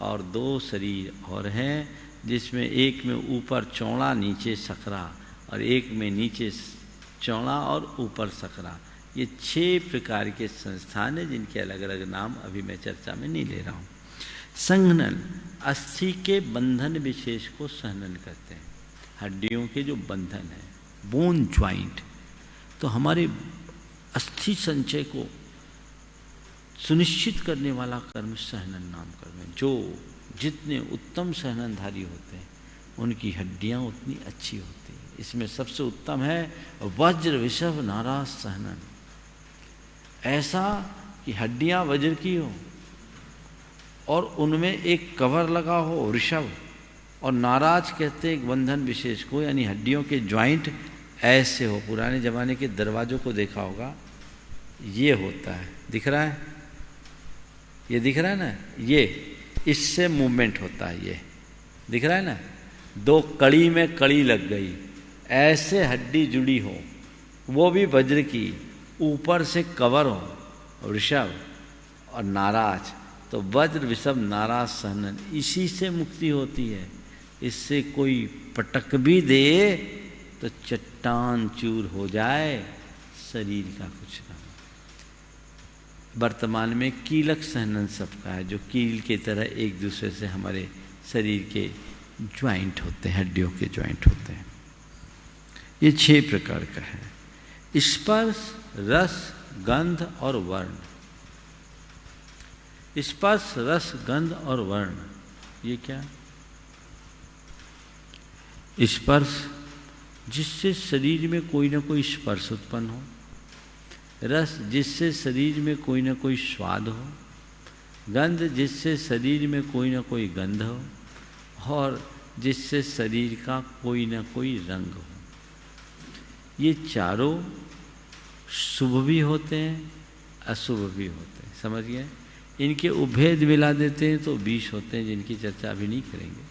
और 2 शरीर और हैं, जिसमें एक में ऊपर चौड़ा नीचे सकरा, और एक में नीचे चौड़ा और ऊपर सकरा। ये 6 प्रकार के संस्थान हैं, जिनके अलग अलग नाम अभी मैं चर्चा में नहीं ले रहा हूँ। संघनन, अस्थि के बंधन विशेष को सहनन करते हैं। हड्डियों के जो बंधन है, बोन ज्वाइंट, तो हमारे अस्थि संचय को सुनिश्चित करने वाला कर्म सहनन नाम कर्म है। जो जितने उत्तम सहननधारी होते हैं, उनकी हड्डियाँ उतनी अच्छी होती हैं। इसमें सबसे उत्तम है वज्र विषभ नाराज सहनन। ऐसा कि हड्डियां वज्र की हो और उनमें एक कवर लगा हो वृषभ, और नाराज कहते हैं एक बंधन विशेष को, यानी हड्डियों के ज्वाइंट ऐसे हो। पुराने जमाने के दरवाजों को देखा होगा, ये होता है, दिख रहा है, ये दिख रहा है ना, ये इससे मूवमेंट होता है, ये दिख रहा है ना। 2 कड़ी में कड़ी लग गई, ऐसे हड्डी जुड़ी हो, वो भी वज्र की, ऊपर से कवर हो वृषभ और नाराज, तो वज्र विषभ नाराज सहनन, इसी से मुक्ति होती है। इससे कोई पटक भी दे तो चट्टान चूर हो जाए, शरीर का कुछ ना। वर्तमान में कीलक सहनन सबका है, जो कील की तरह एक दूसरे से हमारे शरीर के ज्वाइंट होते हैं, हड्डियों के ज्वाइंट होते हैं। ये 6 प्रकार का है। स्पर्श, रस, गंध और वर्ण। स्पर्श, रस, गंध और वर्ण, ये क्या? स्पर्श, जिससे शरीर में कोई ना कोई स्पर्श उत्पन्न हो। रस, जिससे शरीर में कोई ना कोई स्वाद हो। गंध, जिससे शरीर में कोई ना कोई गंध हो, और जिससे शरीर का कोई ना कोई रंग हो। ये चारों शुभ भी होते हैं, अशुभ भी होते हैं, समझ गए? इनके उभेद मिला देते हैं तो 20 होते हैं, जिनकी चर्चा अभी नहीं करेंगे।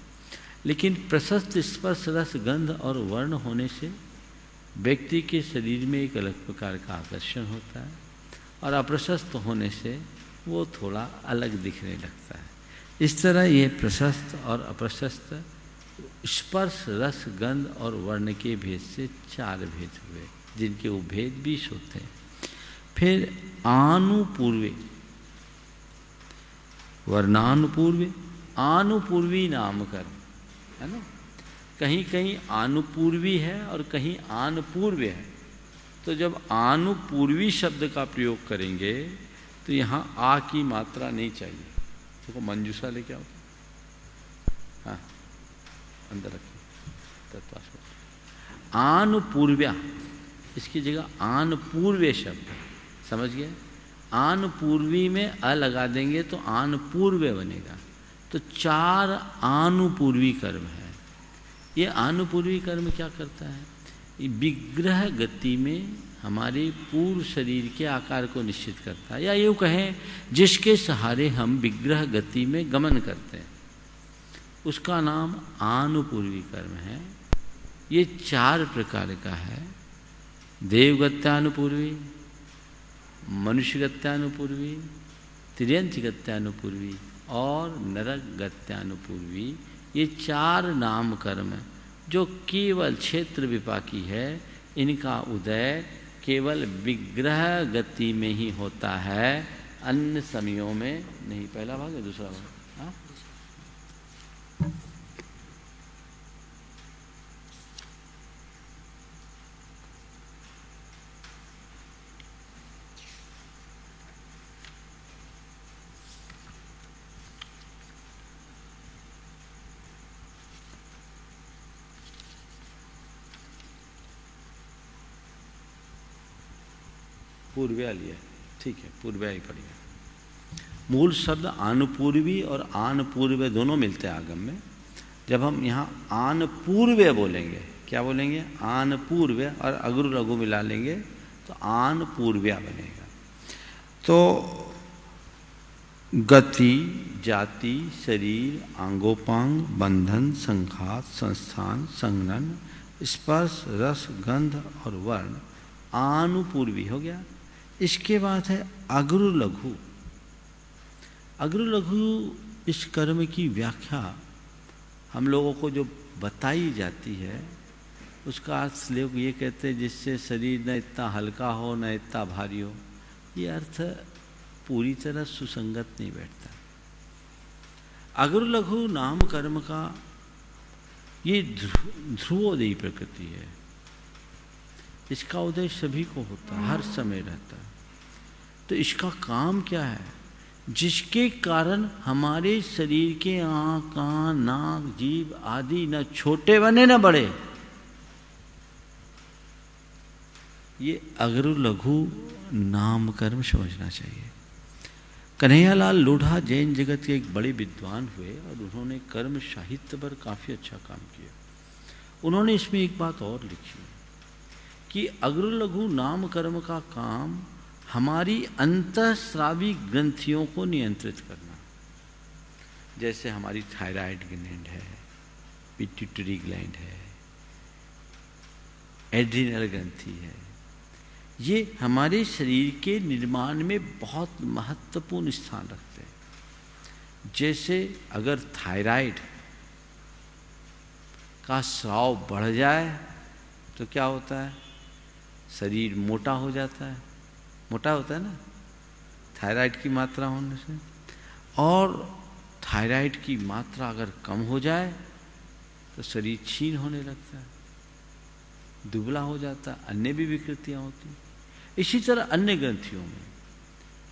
लेकिन प्रशस्त स्पर्श, रस, गंध और वर्ण होने से व्यक्ति के शरीर में एक अलग प्रकार का आकर्षण होता है, और अप्रशस्त होने से वो थोड़ा अलग दिखने लगता है। इस तरह ये प्रशस्त और अप्रशस्त स्पर्श, रस, गंध और वर्ण के भेद से 4 भेद हुए, जिनके उभेद 20 होते हैं। फिर आनुपूर्वे, वर्णानुपूर्वे, आनुपूर्वी नामकरण है ना। कहीं कहीं आनुपूर्वी है और कहीं आनुपूर्व है। तो जब आनुपूर्वी शब्द का प्रयोग करेंगे तो यहाँ आ की मात्रा नहीं चाहिए। देखो मंजूषा लेके आओ, हाँ अंदर रखिए तत्व। आनुपूर्व्या, इसकी जगह आनुपूर्वे शब्द, समझ गए? आनुपूर्वी में अ लगा देंगे तो आनुपूर्वे बनेगा। तो 4 आनुपूर्वी कर्म है। ये आनुपूर्वी कर्म क्या करता है? ये विग्रह गति में हमारे पूर्ण शरीर के आकार को निश्चित करता है, या यूँ कहें जिसके सहारे हम विग्रह गति में गमन करते हैं, उसका नाम आनुपूर्वी कर्म है। ये 4 प्रकार का है। देवगत्यानुपूर्वी, मनुष्यगत्यानुपूर्वी, तिर्यंतिगत्यानुपूर्वी और नरगत्यानुपूर्वी। ये 4 नाम कर्म जो केवल क्षेत्र विपाकी है, इनका उदय केवल विग्रह गति में ही होता है, अन्य समयों में नहीं। पहला भाग है, दूसरा भाग? हाँ, पूर्व्या लिया, ठीक है, पूर्व्या ही पढ़िए। मूल शब्द आनुपूर्वी और आनपूर्व्य दोनों मिलते हैं आगम में। जब हम यहाँ आनपूर्व्य बोलेंगे, क्या बोलेंगे? आनपूर्व्य, और अग्र लघु मिला लेंगे तो आनपूर्व्या बनेगा। तो गति, जाति, शरीर, आंगोपांग, बंधन, संघात, संस्थान, संघनन, स्पर्श, रस, गंध और वर्ण आनुपूर्वी हो गया। इसके बाद है अग्र लघु। अग्र लघु इस कर्म की व्याख्या हम लोगों को जो बताई जाती है, उसका अर्थ लोग ये कहते हैं जिससे शरीर न इतना हल्का हो न इतना भारी हो। ये अर्थ पूरी तरह सुसंगत नहीं बैठता। अग्र लघु नाम कर्म का ये ध्रुवोदयी प्रकृति है। इसका उदय सभी को होता है, हर समय रहता है। तो इसका काम क्या है? जिसके कारण हमारे शरीर के आँख, कान, नाक, जीभ आदि न छोटे बने न बड़े। ये अग्र लघु नाम कर्म समझना चाहिए। कन्हैयालाल लोढ़ा जैन जगत के एक बड़े विद्वान हुए और उन्होंने कर्म साहित्य पर काफ़ी अच्छा काम किया। उन्होंने इसमें एक बात और लिखी कि अग्र लघु नाम कर्म का काम हमारी अंतःस्रावी ग्रंथियों को नियंत्रित करना। जैसे हमारी थायराइड ग्लैंड है, पिट्यूटरी ग्लैंड है, एड्रिनल ग्रंथि है, ये हमारे शरीर के निर्माण में बहुत महत्वपूर्ण स्थान रखते हैं। जैसे अगर थायराइड का स्राव बढ़ जाए तो क्या होता है? शरीर मोटा हो जाता है, मोटा होता है ना थायराइड की मात्रा होने से। और थायराइड की मात्रा अगर कम हो जाए तो शरीर क्षीण होने लगता है, दुबला हो जाता है, अन्य भी विकृतियां होती हैं। इसी तरह अन्य ग्रंथियों में,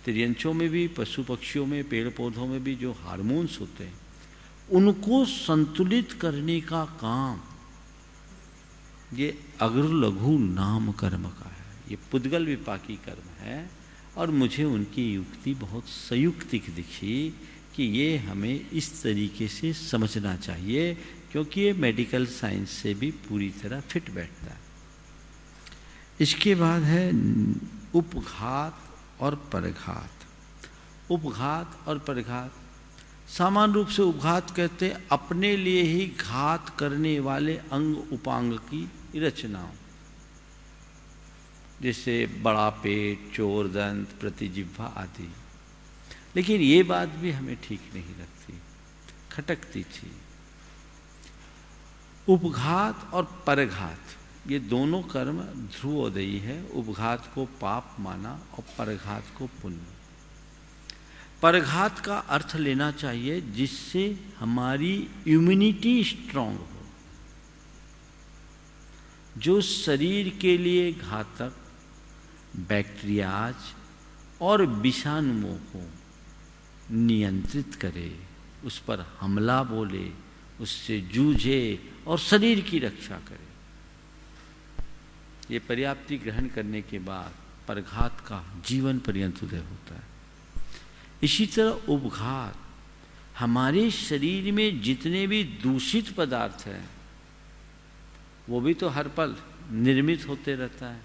तिर्यंचों में भी, पशु पक्षियों में, पेड़ पौधों में भी जो हार्मोन्स होते हैं, उनको संतुलित करने का काम ये अग्र लघु नाम कर्म का है। ये पुद्गल विपाकी कर्म है और मुझे उनकी युक्ति बहुत संयुक्तिक दिखी कि ये हमें इस तरीके से समझना चाहिए, क्योंकि ये मेडिकल साइंस से भी पूरी तरह फिट बैठता है। इसके बाद है उपघात और परघात। उपघात और परघात, सामान्य रूप से उपघात कहते हैं अपने लिए ही घात करने वाले अंग उपांग की रचनाओं, जैसे बड़ा पेट, चोर दंत, प्रतिजिह्वा आदि। लेकिन ये बात भी हमें ठीक नहीं लगती, खटकती थी। उपघात और परघात ये दोनों कर्म ध्रुवोदयी है। उपघात को पाप माना और परघात को पुण्य। परघात का अर्थ लेना चाहिए जिससे हमारी इम्यूनिटी स्ट्रांग हो। जो शरीर के लिए घातक बैक्टीरियाज और विषाणुओं को नियंत्रित करे, उस पर हमला बोले, उससे जूझे और शरीर की रक्षा करे। ये पर्याप्ति ग्रहण करने के बाद परघात का जीवन पर्यंत उदय होता है। इसी तरह उपघात, हमारे शरीर में जितने भी दूषित पदार्थ हैं वो भी तो हर पल निर्मित होते रहता है।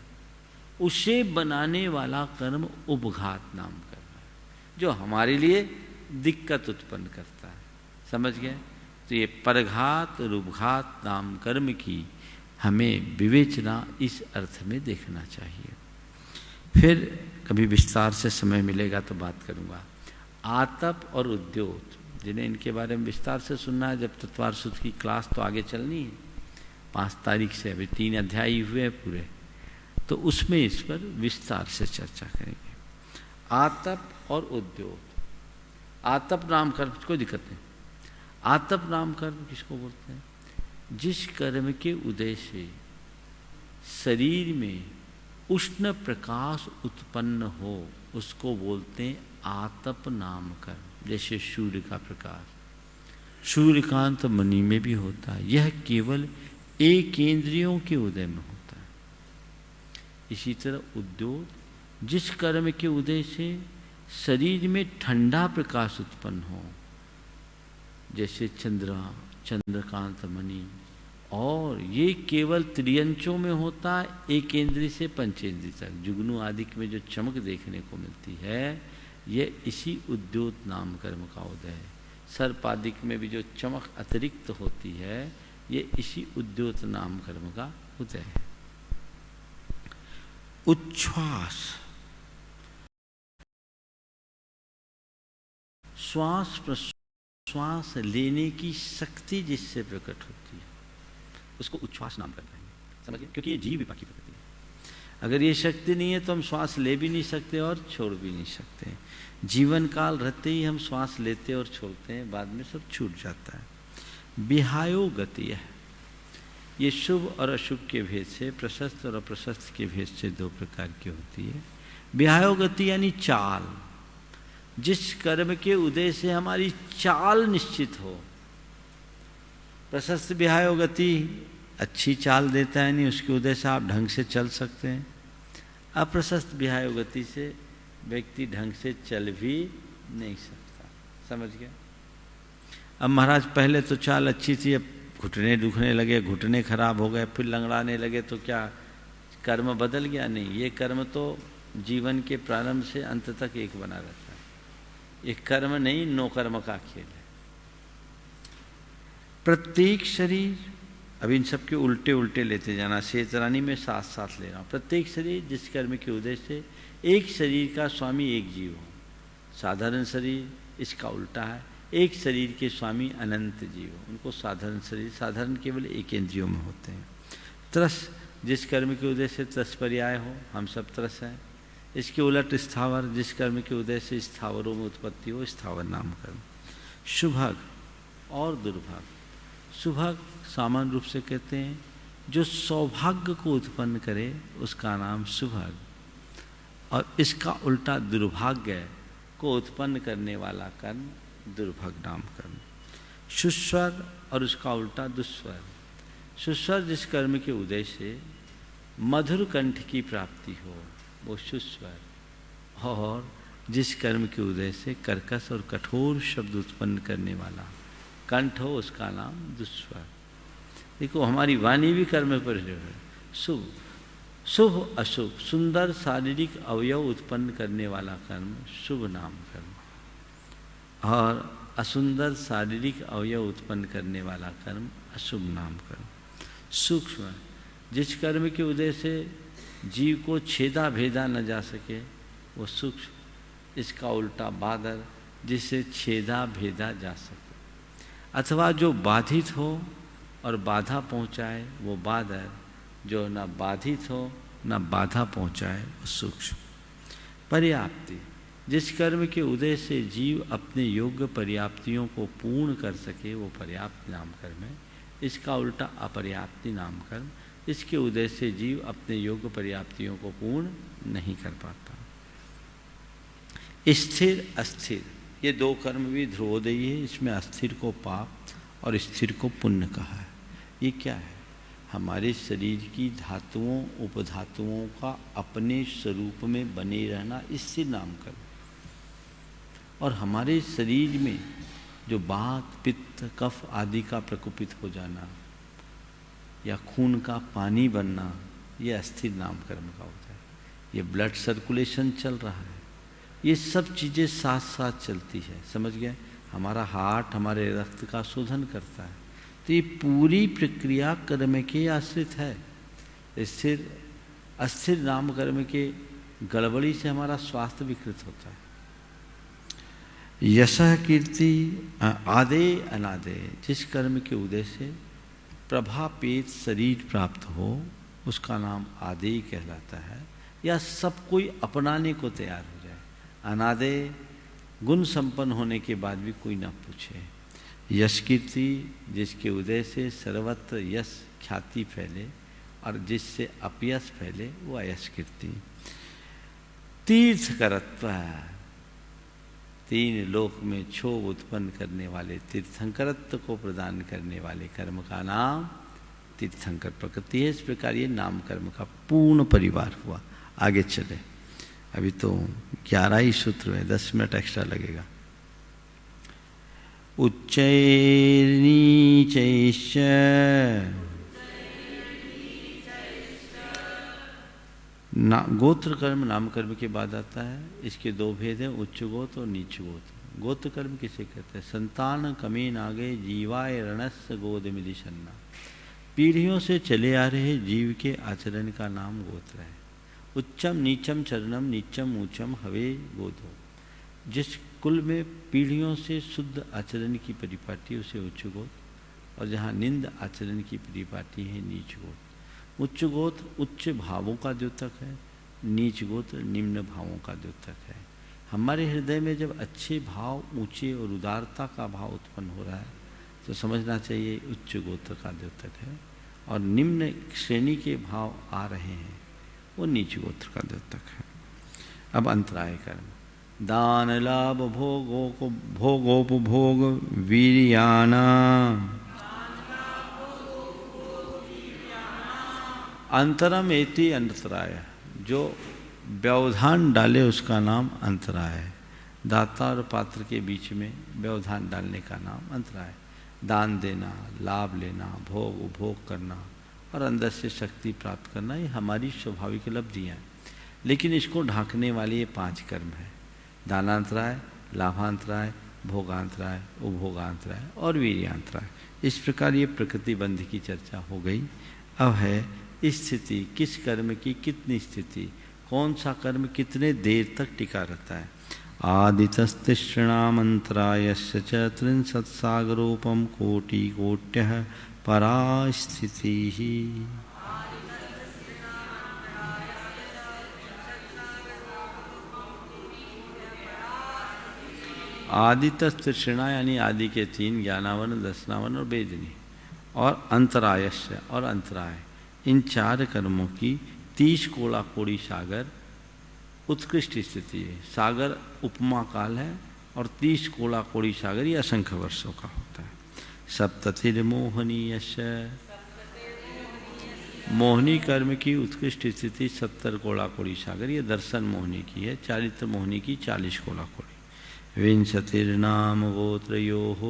उसे बनाने वाला कर्म उपघात नाम कर्म है, जो हमारे लिए दिक्कत उत्पन्न करता है। समझ गए? तो ये परघात और उपघात नाम कर्म की हमें विवेचना इस अर्थ में देखना चाहिए। फिर कभी विस्तार से समय मिलेगा तो बात करूंगा। आतप और उद्योत, जिन्हें इनके बारे में विस्तार से सुनना है, जब तत्वार सूत्र की क्लास तो आगे चलनी है, 5 तारीख से अभी 3 अध्याय हुए हैं पूरे, तो उसमें इस पर विस्तार से चर्चा करेंगे। आतप और उद्योत। आतप नाम कर्म, कोई दिक्कत नहीं। आतप नाम कर्म किसको बोलते हैं? जिस कर्म के उदय से शरीर में उष्ण प्रकाश उत्पन्न हो उसको बोलते हैं आतप नाम कर्म। जैसे सूर्य का प्रकाश सूर्यकांत मणि में भी होता है, यह केवल एक इंद्रियों के उदय में होता है। इसी तरह उद्योत, जिस कर्म के उदय से शरीर में ठंडा प्रकाश उत्पन्न हो, जैसे चंद्रकांत मणि, और ये केवल त्रियंचों में होता है, एक इंद्रिय से पंचेंद्रिय तक। जुगनू आदि में जो चमक देखने को मिलती है, ये इसी उद्योत नाम कर्म का उदय है। सर्पादिक में भी जो चमक अतिरिक्त होती है, ये इसी उद्योत नाम कर्म का उदय है। उच्छ्वास, श्वास प्रश्वास लेने की शक्ति जिससे प्रकट होती है, उसको उच्छ्वास नाम करते हैं। समझिए? क्योंकि ये जीव विपाक की प्रकृति है। अगर ये शक्ति नहीं है तो हम श्वास ले भी नहीं सकते और छोड़ भी नहीं सकते। जीवन काल रहते ही हम श्वास लेते और छोड़ते हैं, बाद में सब छूट जाता है। विहायो गति है, ये शुभ और अशुभ के भेद से, प्रशस्त और अप्रशस्त के भेद से 2 प्रकार की होती है। विहायो गति यानी चाल, जिस कर्म के उदय से हमारी चाल निश्चित हो। प्रशस्त विहायो गति अच्छी चाल देता है, नहीं उसके उदय से आप ढंग से चल सकते हैं। अप्रशस्त विहायो गति से व्यक्ति ढंग से चल भी नहीं सकता। समझ गया? अब महाराज पहले तो चाल अच्छी थी, अब घुटने दुखने लगे, घुटने खराब हो गए, फिर लंगड़ाने लगे, तो क्या कर्म बदल गया? नहीं, ये कर्म तो जीवन के प्रारंभ से अंत तक एक बना रहता है। ये कर्म नहीं, नो कर्म का खेल है। प्रत्येक शरीर, अब इन सब के उल्टे उल्टे लेते जाना, शेतरानी में साथ साथ ले रहा हूँ। प्रत्येक शरीर जिस कर्म के उदय से एक शरीर का स्वामी एक जीव हो। साधारण शरीर इसका उल्टा है, एक शरीर के स्वामी अनंत जीव हो, उनको साधारण शरीर, साधारण केवल एक इंद्रियों में होते हैं। त्रस, जिस कर्म के उदय से त्रस पर्याय हो, हम सब त्रस हैं। इसके उलट स्थावर, जिस कर्म के उदय से स्थावरों में उत्पत्ति हो, स्थावर नाम कर्म। शुभग और दुर्भाग। शुभग सामान्य रूप से कहते हैं जो सौभाग्य को उत्पन्न करे उसका नाम शुभग, और इसका उल्टा दुर्भाग्य को उत्पन्न करने वाला कर्म दुर्भग नाम कर्म। सुस्वर और उसका उल्टा दुस्वर। सुस्वर, जिस कर्म के उदय से मधुर कंठ की प्राप्ति हो वो सुस्वर, और जिस कर्म के उदय से कर्कश और कठोर शब्द उत्पन्न करने वाला कंठ हो उसका नाम दुस्वर। देखो हमारी वाणी भी कर्म पर जो है। शुभ, शुभ अशुभ, सुंदर शारीरिक अवयव उत्पन्न करने वाला कर्म शुभ नाम कर्म, और असुंदर शारीरिक अवयव उत्पन्न करने वाला कर्म अशुभ नाम कर्म। सूक्ष्म, जिस कर्म के उदय से जीव को छेदा भेदा न जा सके वो सूक्ष्म, इसका उल्टा बादर, जिससे छेदा भेदा जा सके। अथवा जो बाधित हो और बाधा पहुंचाए वो बादर, जो न बाधित हो न बाधा पहुंचाए वो सूक्ष्म। पर्याप्ति, जिस कर्म के उदय से जीव अपने योग्य पर्याप्तियों को पूर्ण कर सके वो पर्याप्त नाम कर्म है। इसका उल्टा अपर्याप्ति नाम कर्म, इसके उदय से जीव अपने योग्य पर्याप्तियों को पूर्ण नहीं कर पाता। स्थिर अस्थिर, ये 2 कर्म भी ध्रुवोदयी है। इसमें अस्थिर को पाप और स्थिर को पुण्य कहा है। ये क्या है? हमारे शरीर की धातुओं उपधातुओं का अपने स्वरूप में बने रहना, इससे नाम कर्म। और हमारे शरीर में जो वात पित्त कफ आदि का प्रकोपित हो जाना या खून का पानी बनना, ये अस्थिर नाम कर्म का होता है। ये ब्लड सर्कुलेशन चल रहा है, ये सब चीज़ें साथ साथ चलती है, समझ गए। हमारा हार्ट हमारे रक्त का शोधन करता है, तो ये पूरी प्रक्रिया कर्म के आश्रित है। स्थिर अस्थिर नाम कर्म के गड़बड़ी से हमारा स्वास्थ्य विकृत होता है। यश कीर्ति आदे अनादे, जिस कर्म के उदय से प्रभापेत शरीर प्राप्त हो उसका नाम आदे कहलाता है, या सब कोई अपनाने को तैयार हो जाए। अनादे गुण संपन्न होने के बाद भी कोई ना पूछे। यश कीर्ति, जिसके उदय से सर्वत्र यश ख्याति फैले और जिससे अपयश फैले वो अयश कीर्ति। तीर्थकरत्व, तीन लोक में क्षोभ उत्पन्न करने वाले तीर्थंकरत्व को प्रदान करने वाले कर्म का नाम तीर्थंकर प्रकृति है। इस प्रकार ये नाम कर्म का पूर्ण परिवार हुआ। आगे चले, अभी तो 11 ही सूत्र है, 10 मिनट एक्स्ट्रा लगेगा। उच्चैर्नीचैश्च गोत्र कर्म नाम कर्म के बाद आता है। इसके दो भेद हैं, उच्च गोत्र और नीच गोत्र। गोत्र कर्म किसे कहते हैं? संतान कमे नागे जीवाय रणस् गोद मिलिशन्ना, पीढ़ियों से चले आ रहे जीव के आचरण का नाम गोत्र है। उच्चम नीचम चरणम नीचम ऊंचम हवे गोदो, जिस कुल में पीढ़ियों से शुद्ध आचरण की परिपाटी उसे उच्च गोत्र, और जहाँ निंद आचरण की परिपाटी है नीच गोत्र। उच्च गोत्र उच्च भावों का द्योतक है, नीच गोत्र निम्न भावों का द्योतक है। हमारे हृदय में जब अच्छे भाव, ऊंचे और उदारता का भाव उत्पन्न हो रहा है तो समझना चाहिए उच्च गोत्र का द्योतक है, और निम्न श्रेणी के भाव आ रहे हैं वो नीच गोत्र का द्योतक है। अब अंतराय कर्म, दान लाभ भोगोपभोग वीर्याना, अंतरम एति अंतराय, जो व्यवधान डाले उसका नाम अंतराय है। दाता और पात्र के बीच में व्यवधान डालने का नाम अंतराय। दान देना, लाभ लेना, भोग उपभोग करना और अंदर से शक्ति प्राप्त करना, ये हमारी स्वाभाविक उपलब्धियाँ हैं, लेकिन इसको ढांकने वाले ये 5 कर्म है। दानांतराय, लाभांतराय, भोगांतराय, उपभोगांतराय और वीर्यांतराय। इस प्रकार ये प्रकृति बंध की चर्चा हो गई। अब है स्थिति, किस कर्म की कितनी स्थिति, कौन सा कर्म कितने देर तक टिका रहता है। आदितस्तिष्णामंतरायस्य च त्रिंशत्सागरोपम कोटि कोट्यः परास्थितिः। आदितस्तिष्णा यानी आदि के 3, ज्ञानावन, दर्शनावन और वेदनी, और अंतरायस्य और अंतराय, इन 4 कर्मों की 30 कोड़ा कोड़ी सागर उत्कृष्ट स्थिति है। सागर उपमा काल है और 30 कोड़ा कोड़ी सागर ये असंख्य वर्षों का होता है। सप्ततिर्मोहनीयस्य, मोहनी कर्म की उत्कृष्ट स्थिति 70 कोड़ा कोड़ी सागर, ये दर्शन मोहनी की है। चारित्र मोहनी की 40 कोड़ा कोड़ी। विंशतिर्नाम गोत्रयोः,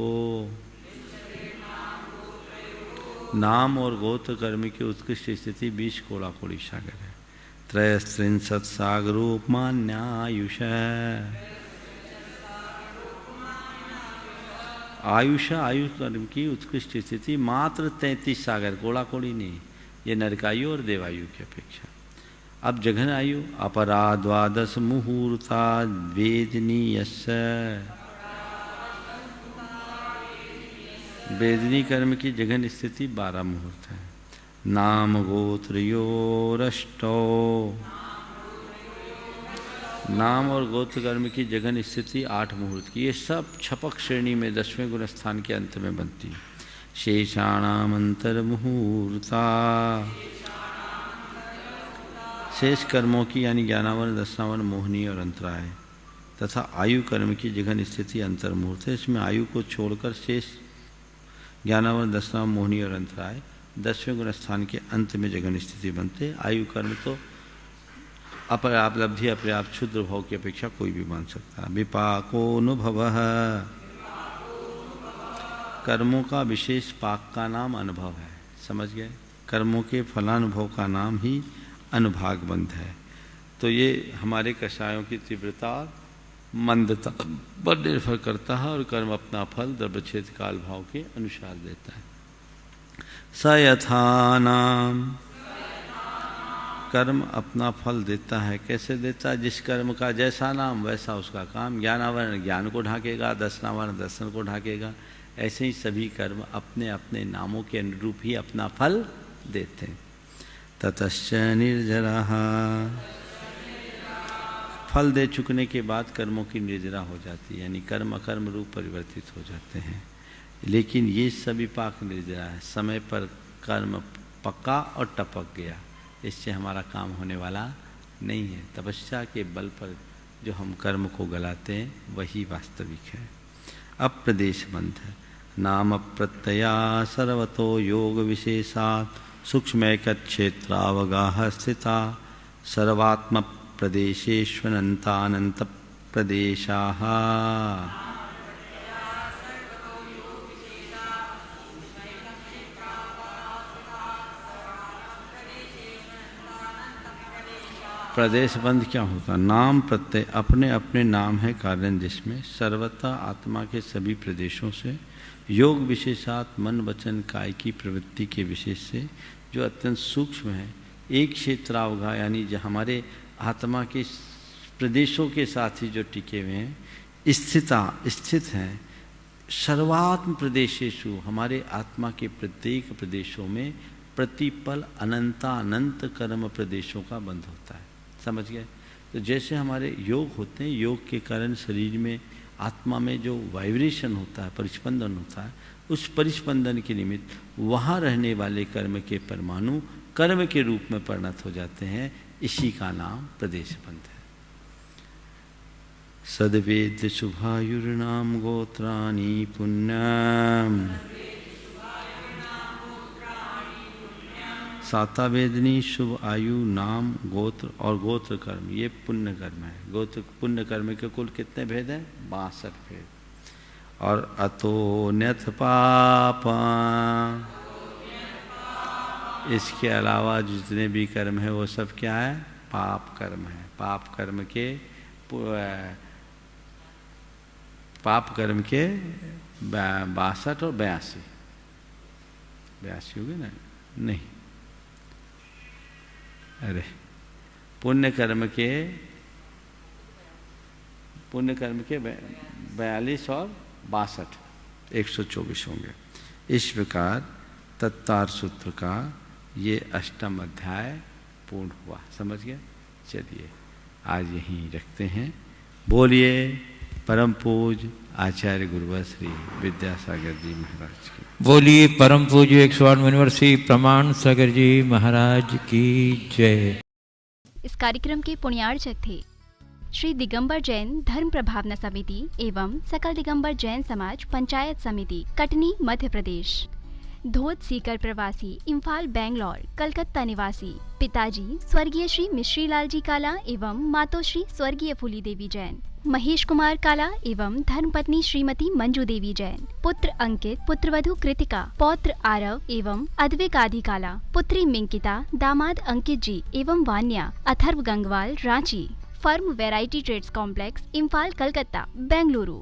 नाम और गोत्र कर्म की उत्कृष्ट स्थिति 20 कोड़ा कोड़ी सागर है। त्रयस्त्रिंशत् सागरोपमान्यायुष, आयुष आयु कर्म की उत्कृष्ट स्थिति मात्र 33 सागर, कोड़ा कोड़ी नहीं, ये नरकायु और देवायु की अपेक्षा। अब जघन आयु, अपरा 12 मुहूर्ता वेदनीयस्य, वेदनी कर्म की जघन स्थिति 12 मुहूर्त है। नाम गोत्रयोरष्टौ, नाम और गोत्र कर्म की जघन स्थिति 8 मुहूर्त की। ये सब छपक श्रेणी में 10वें गुण स्थान के अंत में बनती है। शेषाणामंतर मुहूर्ता, शेष कर्मों की यानी ज्ञानावन, दर्शनावन, मोहनी और अंतराय तथा आयु कर्म की जघन स्थिति अंतर मुहूर्त है। इसमें आयु को छोड़कर शेष ज्ञानावन, दर्शनावन, मोहनी और अंतराय 10वें गुण स्थान के अंत में जघन स्थिति बनते। आयु कर्म तो अपराप लब्धि, अपराप क्षुद्र भाव की अपेक्षा कोई भी मान सकता है। विपाकोनुभवः, कर्मों का विशेष पाक का नाम अनुभव है, समझ गए। कर्मों के फलानुभव का नाम ही अनुभाग बंध है। तो ये हमारे कषायों की तीव्रता और मंदता पर निर्भर करता है और कर्म अपना फल द्रव्यक्षेत्र काल भाव के अनुसार देता है। स यथा नाम, कर्म अपना फल देता है। कैसे देता है? जिस कर्म का जैसा नाम वैसा उसका काम। ज्ञानावरण ज्ञान को ढाकेगा, दर्शनावरण दर्शन को ढाकेगा। ऐसे ही सभी कर्म अपने अपने नामों के अनुरूप ही अपना फल देते हैं। ततश्च निर्जरः, फल दे चुकने के बाद कर्मों की निर्जरा हो जाती है, यानी कर्म अकर्म रूप परिवर्तित हो जाते हैं। लेकिन ये सभी पाक निर्जरा है। समय पर कर्म पका और टपक गया, इससे हमारा काम होने वाला नहीं है। तपस्या के बल पर जो हम कर्म को गलाते हैं वही वास्तविक है। अप्रदेश बंध है। नाम प्रत्यया सर्वतो योग विशेषात् सूक्ष्मैक क्षेत्रावगाह स्थिता सर्वात्म प्रदेशेष्वनन्तानन्त प्रदेशाः। प्रदेश बंध क्या होता? नाम प्रत्यय अपने अपने नाम है कारण जिसमें सर्वथा आत्मा के सभी प्रदेशों से योग विशेषात मन वचन काय की प्रवृत्ति के विशेष से जो अत्यंत सूक्ष्म है, एक क्षेत्रावगा यानी जो हमारे आत्मा के प्रदेशों के साथ ही जो टिके हुए हैं, स्थित हैं। सर्वात्म प्रदेशेषु, हमारे आत्मा के प्रत्येक प्रदेशों में प्रतिपल अनंत कर्म प्रदेशों का बंध होता है। समझ गए? तो जैसे हमारे योग होते हैं, योग के कारण शरीर में आत्मा में जो वाइब्रेशन होता है, परिस्पंदन होता है, उस परिस्पंदन के निमित्त वहाँ रहने वाले कर्म के परमाणु कर्म के रूप में परिणत हो जाते हैं। इसी का नाम प्रदेश बंध है। सद्वेद शुभायुर्नाम गोत्राणि पुण्यम, सातावेदनी शुभ आयु नाम गोत्र और गोत्र कर्म, ये पुण्य कर्म है। गोत्र पुण्य कर्म के कुल कितने भेद हैं? 62 भेद। और अतो न्यथ पापा, इसके अलावा जितने भी कर्म है वो सब क्या है? पाप कर्म है। पाप कर्म के 62 और 82 हो गए ना? नहीं, अरे पुण्य कर्म के 42 और 62, 124 होंगे। इस प्रकार तत्तार सूत्र का ये 8वां अध्याय पूर्ण हुआ। समझ गए? चलिए आज यहीं रखते हैं। बोलिए परम पूज आचार्य गुरुवर श्री विद्यासागर जी महाराज की। बोलिए परम पूज्य 108 यूनिवर्सिटी प्रमाण सागर जी महाराज की जय। इस कार्यक्रम के पुण्यार्चक थे श्री दिगंबर जैन धर्म प्रभावना समिति एवं सकल दिगंबर जैन समाज पंचायत समिति कटनी मध्य प्रदेश। धोत सीकर प्रवासी इम्फाल बेंगलोर कलकत्ता निवासी पिताजी स्वर्गीय श्री मिश्री लाल जी काला एवं मातोश्री स्वर्गीय फूली देवी जैन, महेश कुमार काला एवं धर्मपत्नी श्रीमती मंजू देवी जैन, पुत्र अंकित, पुत्रवधू कृतिका, पौत्र आरव एवं अद्विकादि काला, पुत्री मिंकिता, दामाद अंकित जी एवं Vanya, Atharv Gangwal Ranchi. Firm Variety Trades Complex Imphal Calcutta Bengaluru.